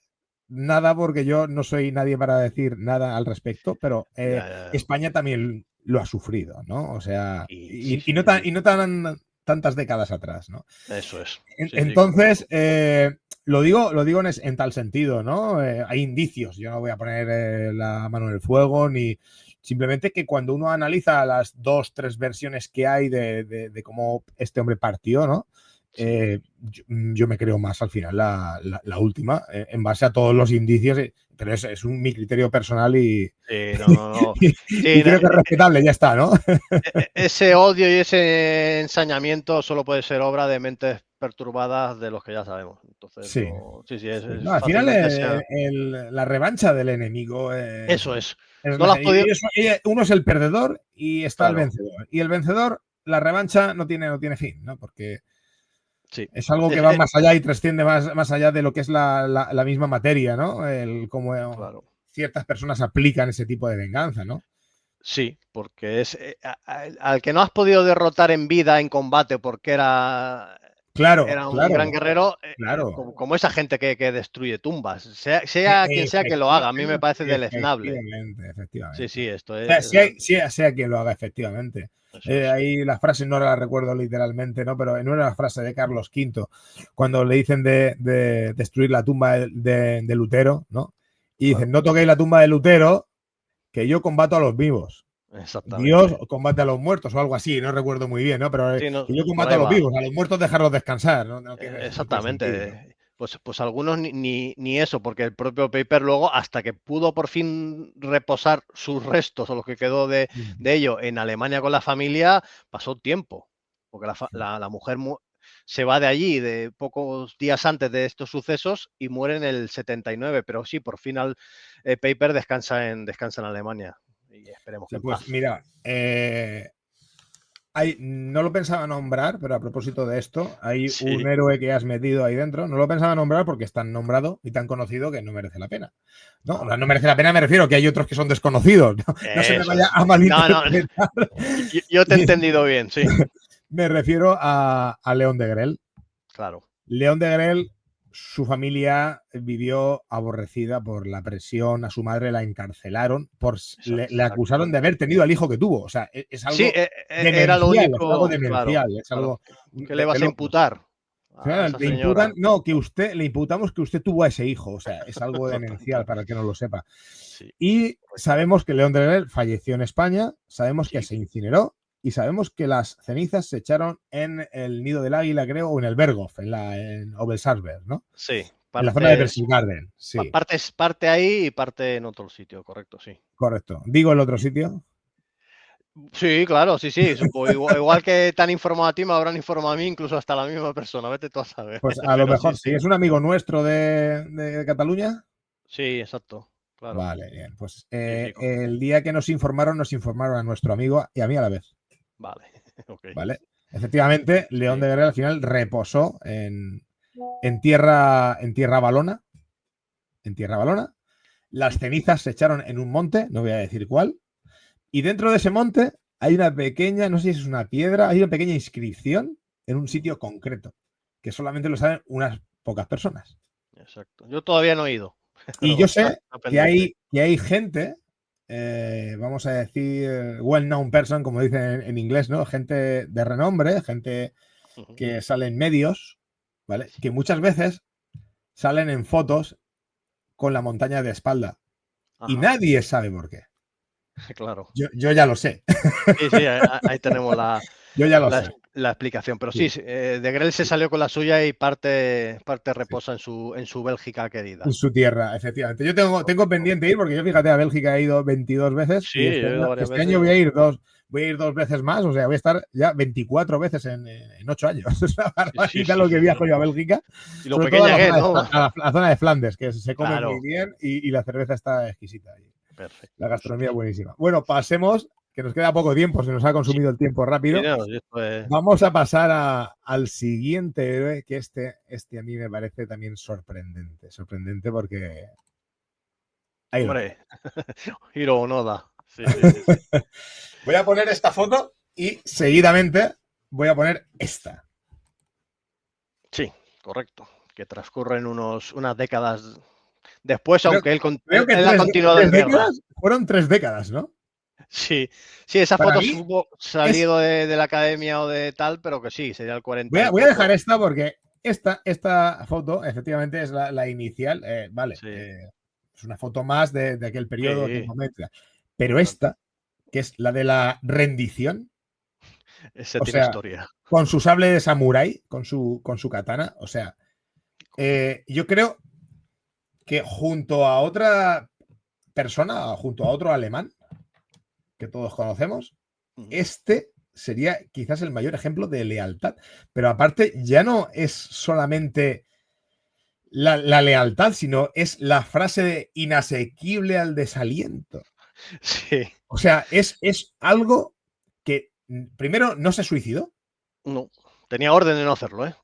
nada porque yo no soy nadie para decir nada al respecto, pero España también lo ha sufrido, ¿no? O sea, y no tantas décadas atrás, ¿no? Eso es. Entonces, lo digo en tal sentido, ¿no? Hay indicios, yo no voy a poner la mano en el fuego, ni simplemente que cuando uno analiza las 2-3 versiones que hay de cómo este hombre partió, ¿no? Yo me creo más al final la última, en base a todos los indicios, pero es mi criterio personal y creo que es respetable, ya está, ¿no? Ese odio y ese ensañamiento solo puede ser obra de mentes perturbadas de los que ya sabemos. Entonces, al final la revancha del enemigo eso es. Uno es el perdedor y está el vencedor. Y el vencedor, la revancha no tiene fin, ¿no? Porque es algo que va más allá y trasciende más allá de lo que es la misma materia, ¿no? Cómo ciertas personas aplican ese tipo de venganza, ¿no? Sí, porque es al que no has podido derrotar en vida, en combate, porque era un gran guerrero, como esa gente que destruye tumbas, sea quien sea que lo haga, a mí me parece deleznable. Efectivamente. Sí, esto es. Sea quien lo haga, efectivamente. Ahí la frase no la recuerdo literalmente, ¿no? Pero no era la frase de Carlos V, cuando le dicen de destruir la tumba de Lutero, ¿no? Y dicen, no toquéis la tumba de Lutero, que yo combato a los vivos. Dios combate a los muertos o algo así, no recuerdo muy bien, ¿no? Pero que yo combato a los vivos, a los muertos dejarlos descansar, ¿no? Exactamente. Pues algunos ni eso, porque el propio Paper luego, hasta que pudo por fin reposar sus restos o lo que quedó de ello en Alemania con la familia, pasó tiempo, porque la mujer se va de allí de pocos días antes de estos sucesos y muere en el 79, pero sí, por fin Paper descansa en Alemania y esperemos que pues mira, no lo pensaba nombrar, pero a propósito de esto, hay un héroe que has metido ahí dentro. No lo pensaba nombrar porque es tan nombrado y tan conocido que no merece la pena. No merece la pena, me refiero que hay otros que son desconocidos. No se me vaya a malinterpretar. Yo te he entendido bien, sí. Me refiero a León de Grell. Claro. León de Grell, su familia vivió aborrecida por la presión, a su madre la encarcelaron, le acusaron de haber tenido al hijo que tuvo. O sea, es algo era lo único, es algo demencial. Claro, es algo ¿qué le vas a imputar? Claro, le imputamos que usted tuvo a ese hijo. O sea, es algo demencial para el que no lo sepa. Y sabemos que León de Grell falleció en España, sabemos que se incineró y sabemos que las cenizas se echaron en el Nido del Águila, creo, o en el Berghof, en Obersalzberg, ¿no? Sí. En la zona de Berchtesgaden, sí. Parte ahí y parte en otro sitio, correcto, sí. Correcto. ¿Digo el otro sitio? Sí, claro, sí. Igual que te han informado a ti, me habrán informado a mí, incluso hasta la misma persona, vete tú a saber. Pues a lo mejor sí. ¿Es un amigo nuestro de Cataluña? Sí, exacto. Claro. Vale, bien. Pues el día que nos informaron a nuestro amigo y a mí a la vez. Vale, ok. Vale. Efectivamente, León de Grell al final reposó en tierra valona. En tierra valona. Las cenizas se echaron en un monte, no voy a decir cuál. Y dentro de ese monte hay una pequeña, no sé si es una piedra, hay una pequeña inscripción en un sitio concreto, que solamente lo saben unas pocas personas. Exacto. Yo todavía no he ido. Y yo sé que hay gente vamos a decir, well-known person, como dicen en inglés, ¿no? Gente de renombre, gente que sale en medios, ¿vale? Que muchas veces salen en fotos con la montaña de espalda. Y nadie sabe por qué. Claro. Yo ya lo sé. Sí, ahí tenemos Yo ya lo sé. la explicación. Pero sí, de Grell se salió con la suya y parte reposa en su Bélgica querida. En su tierra, efectivamente. Yo tengo pendiente ir, porque yo, fíjate, a Bélgica he ido 22 veces. Sí, Y este año voy a ir dos veces más. O sea, voy a estar ya 24 veces en 8 años. Es una barbaridad lo que viajo yo a Bélgica. Y lo sobre pequeña todo que es, ¿no? a la zona de Flandes, que se come Claro. muy bien y la cerveza está exquisita. Perfecto. La gastronomía buenísima. Bueno, pasemos, que nos queda poco tiempo, se nos ha consumido el tiempo rápido. Vamos a pasar al siguiente héroe, que este a mí me parece también sorprendente. Sorprendente porque... Hombre, Hiro Onoda. Sí. Voy a poner esta foto y seguidamente voy a poner esta. Sí, correcto. Que transcurren unas décadas después, aunque él ha continuado en guerra. Fueron 3 décadas, ¿no? Sí, esa foto supo salido de la academia o de tal, pero que sí, sería el 40. Voy a dejar esta porque esta foto efectivamente es la inicial. Vale, Sí. es una foto más de aquel periodo termométrica. Pero esta, que es la de la rendición, esa tiene historia. Con su sable de samurái, con su katana, o sea, yo creo que junto a otra persona, junto a otro alemán, que todos conocemos, este sería quizás el mayor ejemplo de lealtad. Pero aparte, ya no es solamente la lealtad, sino es la frase de inasequible al desaliento. Sí. O sea, es algo que primero no se suicidó. No, tenía orden de no hacerlo, ¿eh?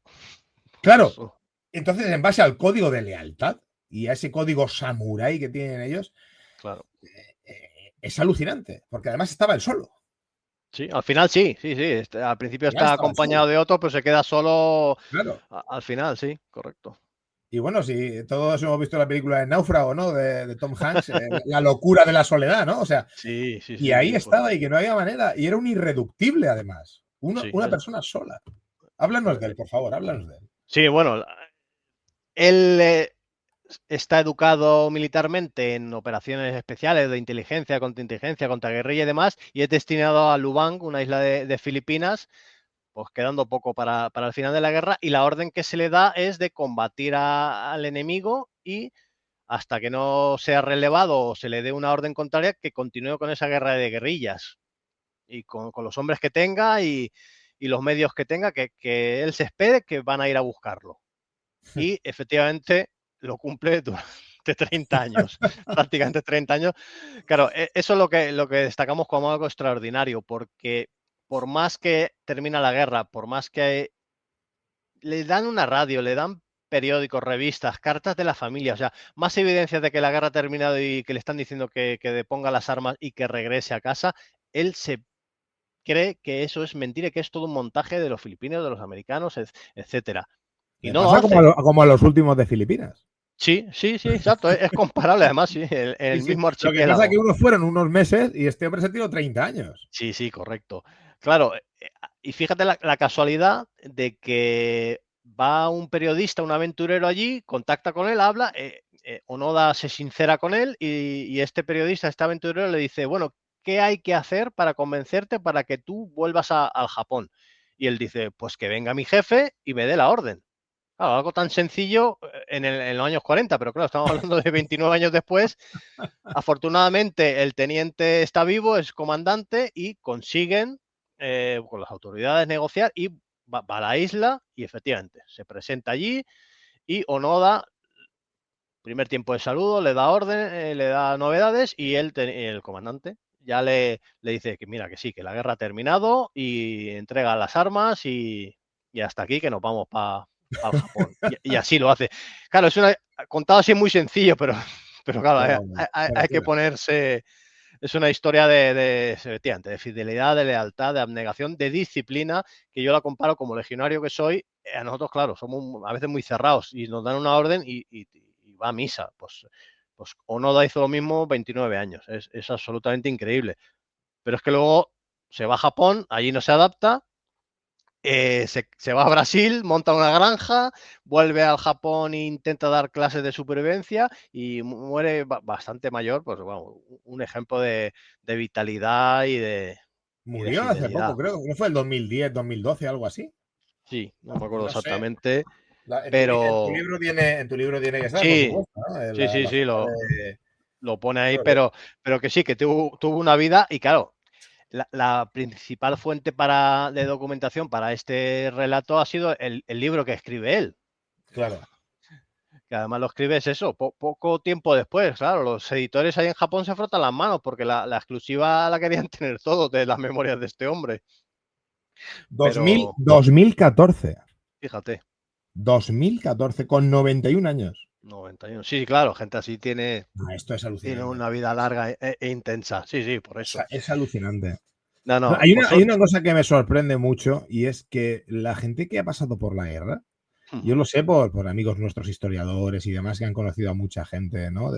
Claro. Entonces, en base al código de lealtad y a ese código samurái que tienen ellos, claro, es alucinante, porque además estaba él solo. Sí, al final sí. Al principio está acompañado de otro, pero se queda solo. Claro. Al final, sí, correcto. Y bueno, si todos hemos visto la película de Náufrago, ¿no? De Tom Hanks, la locura de la soledad, ¿no? O sea, sí, y ahí estaba y que no había manera. Y era un irreductible, además. Una persona sola. Háblanos de él, por favor, háblanos de él. Sí, bueno, él está educado militarmente en operaciones especiales de inteligencia, contra guerrilla y demás, y es destinado a Lubang, una isla de Filipinas, pues quedando poco para el final de la guerra, y la orden que se le da es de combatir al enemigo y hasta que no sea relevado o se le dé una orden contraria, que continúe con esa guerra de guerrillas y con los hombres que tenga y los medios que tenga, que él se espere que van a ir a buscarlo. Y efectivamente lo cumple durante 30 años, prácticamente 30 años. Claro, eso es lo que destacamos como algo extraordinario, porque por más que termina la guerra, por más que le dan una radio, le dan periódicos, revistas, cartas de la familia, o sea, más evidencias de que la guerra ha terminado y que le están diciendo que deponga las armas y que regrese a casa, él se cree que eso es mentira y que es todo un montaje de los filipinos, de los americanos, etcétera. Y no pasa como a los últimos de Filipinas. Sí, exacto. Es comparable, además, sí, el mismo archipiélago. Lo que pasa es que unos fueron unos meses y este hombre se tiró 30 años. Sí, correcto. Claro, y fíjate la casualidad de que va un periodista, un aventurero allí, contacta con él, habla, Onoda se sincera con él y este periodista, este aventurero le dice, bueno, ¿qué hay que hacer para convencerte para que tú vuelvas al Japón? Y él dice, pues que venga mi jefe y me dé la orden. Claro, algo tan sencillo en los años 40, pero claro, estamos hablando de 29 años después. Afortunadamente, el teniente está vivo, es comandante y consiguen con las autoridades negociar y va a la isla y efectivamente se presenta allí y Onoda, primer tiempo de saludo, le da orden, le da novedades y el comandante ya le dice que mira, que sí, que la guerra ha terminado y entrega las armas y hasta aquí que nos vamos para al Japón. Y así lo hace. Claro, contado así muy sencillo, pero claro, hay que ponerse. Es una historia efectivamente, de fidelidad, de lealtad, de abnegación, de disciplina, que yo la comparo como legionario que soy. A nosotros, claro, somos a veces muy cerrados y nos dan una orden y va a misa. Pues Pues Onoda hizo lo mismo 29 años. Es absolutamente increíble. Pero es que luego se va a Japón, allí no se adapta, se va a Brasil, monta una granja, vuelve al Japón e intenta dar clases de supervivencia y muere bastante mayor. Pues bueno, un ejemplo de vitalidad y de Murió hace fidelidad. poco, creo. ¿No fue el 2010, 2012, algo así? Sí, no me acuerdo No sé. exactamente, En tu pero libro tiene que estar, por sí, supuesto, ¿no? sí, sí, La sí, fecha de... lo pone ahí, Claro. pero que sí, que tuvo una vida y claro, la principal fuente de documentación para este relato ha sido el libro que escribe él, Claro. que además lo escribe es eso, poco tiempo después, claro, los editores ahí en Japón se frotan las manos porque la exclusiva la querían tener todos de las memorias de este hombre, 2000, pero 2014. fíjate, 2014, con 91 años. 91, sí, claro, gente así tiene Esto es alucinante. una vida larga e intensa, sí, sí, por eso. Es alucinante. No, No, no, hay una cosa que me sorprende mucho y es que la gente que ha pasado por la guerra, yo lo sé por amigos nuestros historiadores y demás que han conocido a mucha gente, ¿no?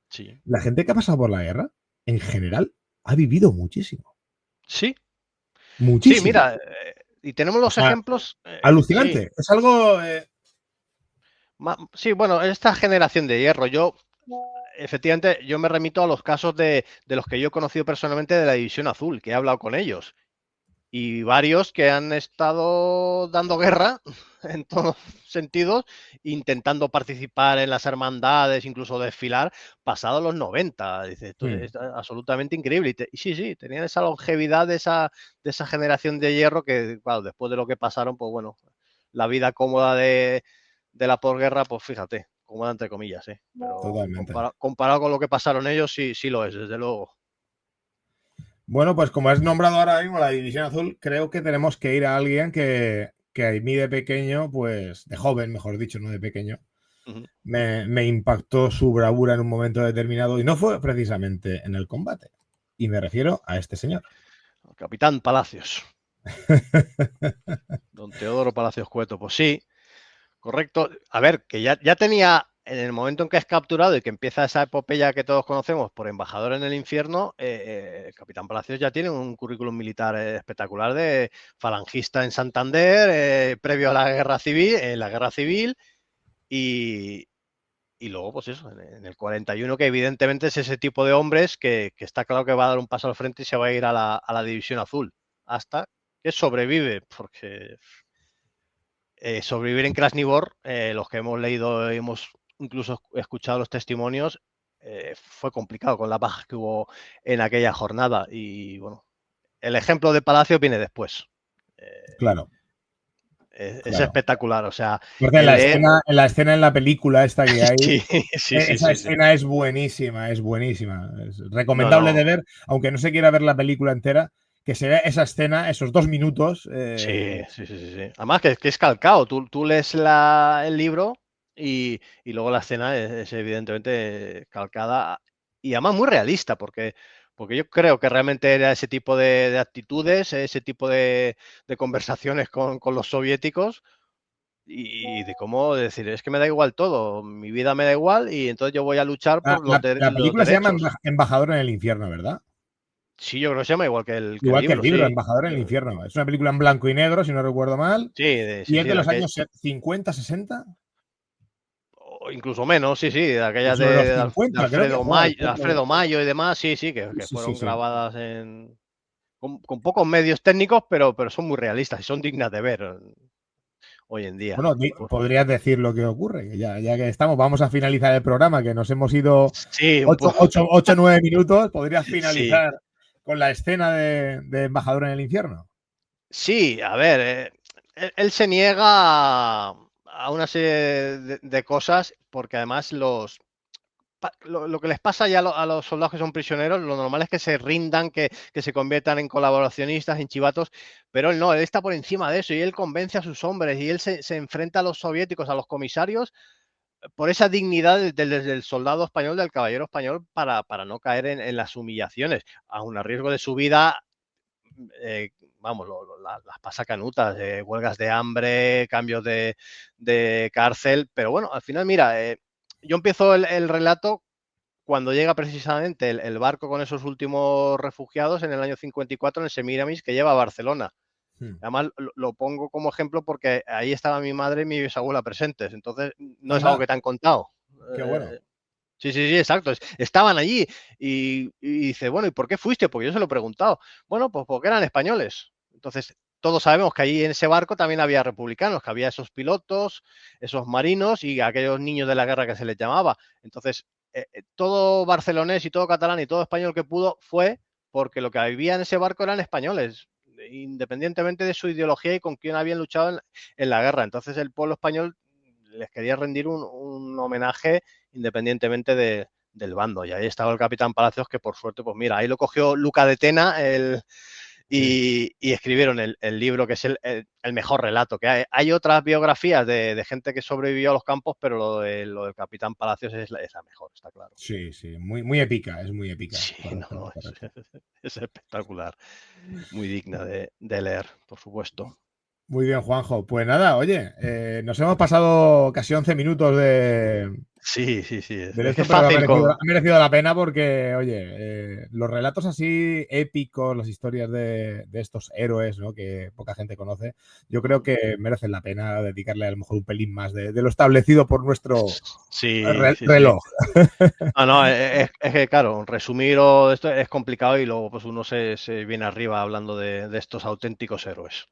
Sí, La gente que ha pasado por la guerra, en general, ha vivido muchísimo. sí, sí, Muchísimo. mira, y tenemos O los sea, ejemplos, sí, alucinante. Es algo... sí, bueno, esta generación de hierro, efectivamente, yo me remito a los casos de los que yo he conocido personalmente de la División Azul, que he hablado con ellos. Y varios que han estado dando guerra en todos sentidos, intentando participar en las hermandades, incluso desfilar, pasado los 90. Dice, esto es absolutamente increíble. Y sí, sí, tenían esa longevidad de esa generación de hierro que, claro, después de lo que pasaron, pues bueno, la vida cómoda de la posguerra, pues fíjate, cómoda entre comillas, ¿eh? Pero totalmente. comparado con lo que pasaron ellos, sí, sí lo es, desde luego. Bueno, pues como has nombrado ahora mismo la División Azul, creo que tenemos que ir a alguien que a mí de pequeño, pues de joven, mejor dicho, no de pequeño, Ujú. me impactó su bravura en un momento determinado y no fue precisamente en el combate. Y me refiero a este señor. Capitán Palacios. Don Teodoro Palacios Cueto, pues sí, correcto. A ver, que ya tenía, en el momento en que es capturado y que empieza esa epopeya que todos conocemos por embajador en el infierno, Capitán Palacios ya tiene un currículum militar espectacular de falangista en Santander, previo a la guerra civil, y, y luego, pues eso, en el 41, que evidentemente es ese tipo de hombres que está claro que va a dar un paso al frente y se va a ir a la División Azul, hasta que sobrevive, porque sobrevivir en Krasnivor, los que hemos leído, hemos incluso escuchado los testimonios, fue complicado con las bajas que hubo en aquella jornada. Y bueno, el ejemplo de Palacio viene después. Claro, Es claro. espectacular, o sea, Porque el leer... en la película esta que hay, Sí, sí, sí, esa sí, sí. escena es buenísima, es buenísima. Es No, recomendable de no. ver, aunque no se quiera ver la película entera, que se vea esa escena, esos 2 minutos. Sí, sí, sí, sí, sí. Además que es calcado. Tú lees el libro y luego la escena es evidentemente calcada y además muy realista, porque yo creo que realmente era ese tipo de actitudes, ese tipo de conversaciones con los soviéticos y de cómo decir, es que me da igual todo, mi vida me da igual y entonces yo voy a luchar por La los película se llama derechos. Embajador en el infierno, ¿verdad? Sí, yo creo que se llama igual que el Igual que el libro, libro, sí. Embajador en el infierno. Es una película en blanco y negro, si no recuerdo mal, Sí, y sí, es sí, de los años 50, 60. o incluso menos, sí, sí, de aquellas Sobre los de 50, creo que. Joder, Alfredo Mayo y demás, sí, sí, que sí, sí, fueron sí. grabadas con pocos medios técnicos, pero son muy realistas y son dignas de ver hoy en día. Bueno, podrías decir lo que ocurre, que ya que estamos, vamos a finalizar el programa, que nos hemos ido Sí, 8 9 minutos, podrías sí, finalizar con la escena de Embajador en el infierno. sí, a ver, él se niega a una serie de cosas porque además lo que les pasa ya a los soldados que son prisioneros, lo normal es que se rindan, que se conviertan en colaboracionistas, en chivatos, pero él no, él está por encima de eso y él convence a sus hombres y él se enfrenta a los soviéticos, a los comisarios, por esa dignidad del soldado español, del caballero español, para no caer en las humillaciones, aun a riesgo de su vida. eh, Vamos, las pasa canutas, huelgas de hambre, cambios de cárcel, pero bueno, al final, mira, yo empiezo el relato cuando llega precisamente el barco con esos últimos refugiados en el año 54 en el Semiramis que lleva a Barcelona. Además, lo pongo como ejemplo porque ahí estaba mi madre y mi bisabuela presentes, entonces no es algo que te han contado. Qué bueno. Sí, exacto. Estaban allí y dice, bueno, ¿y por qué fuiste? Porque yo se lo he preguntado. Bueno, pues porque eran españoles. Entonces, todos sabemos que allí en ese barco también había republicanos, que había esos pilotos, esos marinos y aquellos niños de la guerra que se les llamaba. Entonces, todo barcelonés y todo catalán y todo español que pudo fue porque lo que había en ese barco eran españoles, independientemente de su ideología y con quién habían luchado en la guerra. Entonces, el pueblo español les quería rendir un homenaje independientemente del bando. Y ahí estaba el capitán Palacios, que por suerte, pues mira, ahí lo cogió Luca de Tena y escribieron el libro, que es el mejor relato que hay. Hay otras biografías de gente que sobrevivió a los campos, pero lo del capitán Palacios es la mejor, está claro. Sí, muy épica, es muy épica. Sí, es espectacular, muy digna de leer, por supuesto. Muy bien, Juanjo. Pues nada, oye, nos hemos pasado casi 11 minutos de... Sí. De esto, pero ha merecido la pena porque, oye, los relatos así épicos, las historias de estos héroes, ¿no?, que poca gente conoce, yo creo que merecen la pena dedicarle a lo mejor un pelín más de lo establecido por nuestro reloj. No, es que claro, resumir esto es complicado y luego pues uno se viene arriba hablando de estos auténticos héroes.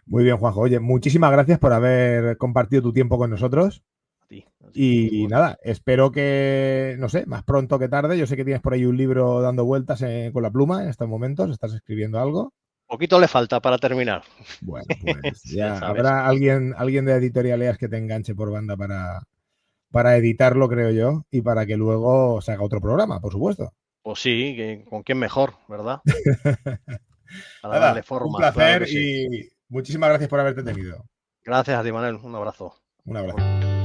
Muy bien, Juanjo. Oye, muchísimas gracias por haber compartido tu tiempo con nosotros. A ti. Y nada, espero que, no sé, más pronto que tarde. Yo sé que tienes por ahí un libro dando vueltas con la pluma en estos momentos. ¿Estás escribiendo algo? Poquito le falta para terminar. Bueno, pues ya habrá alguien de Editorialeas que te enganche por banda para editarlo, creo yo, y para que luego se haga otro programa, por supuesto. Pues sí, ¿con quién mejor, verdad? Para nada, darle forma. Un placer, claro, y muchísimas gracias por haberte tenido. Gracias a ti, Manuel. Un abrazo. Un abrazo.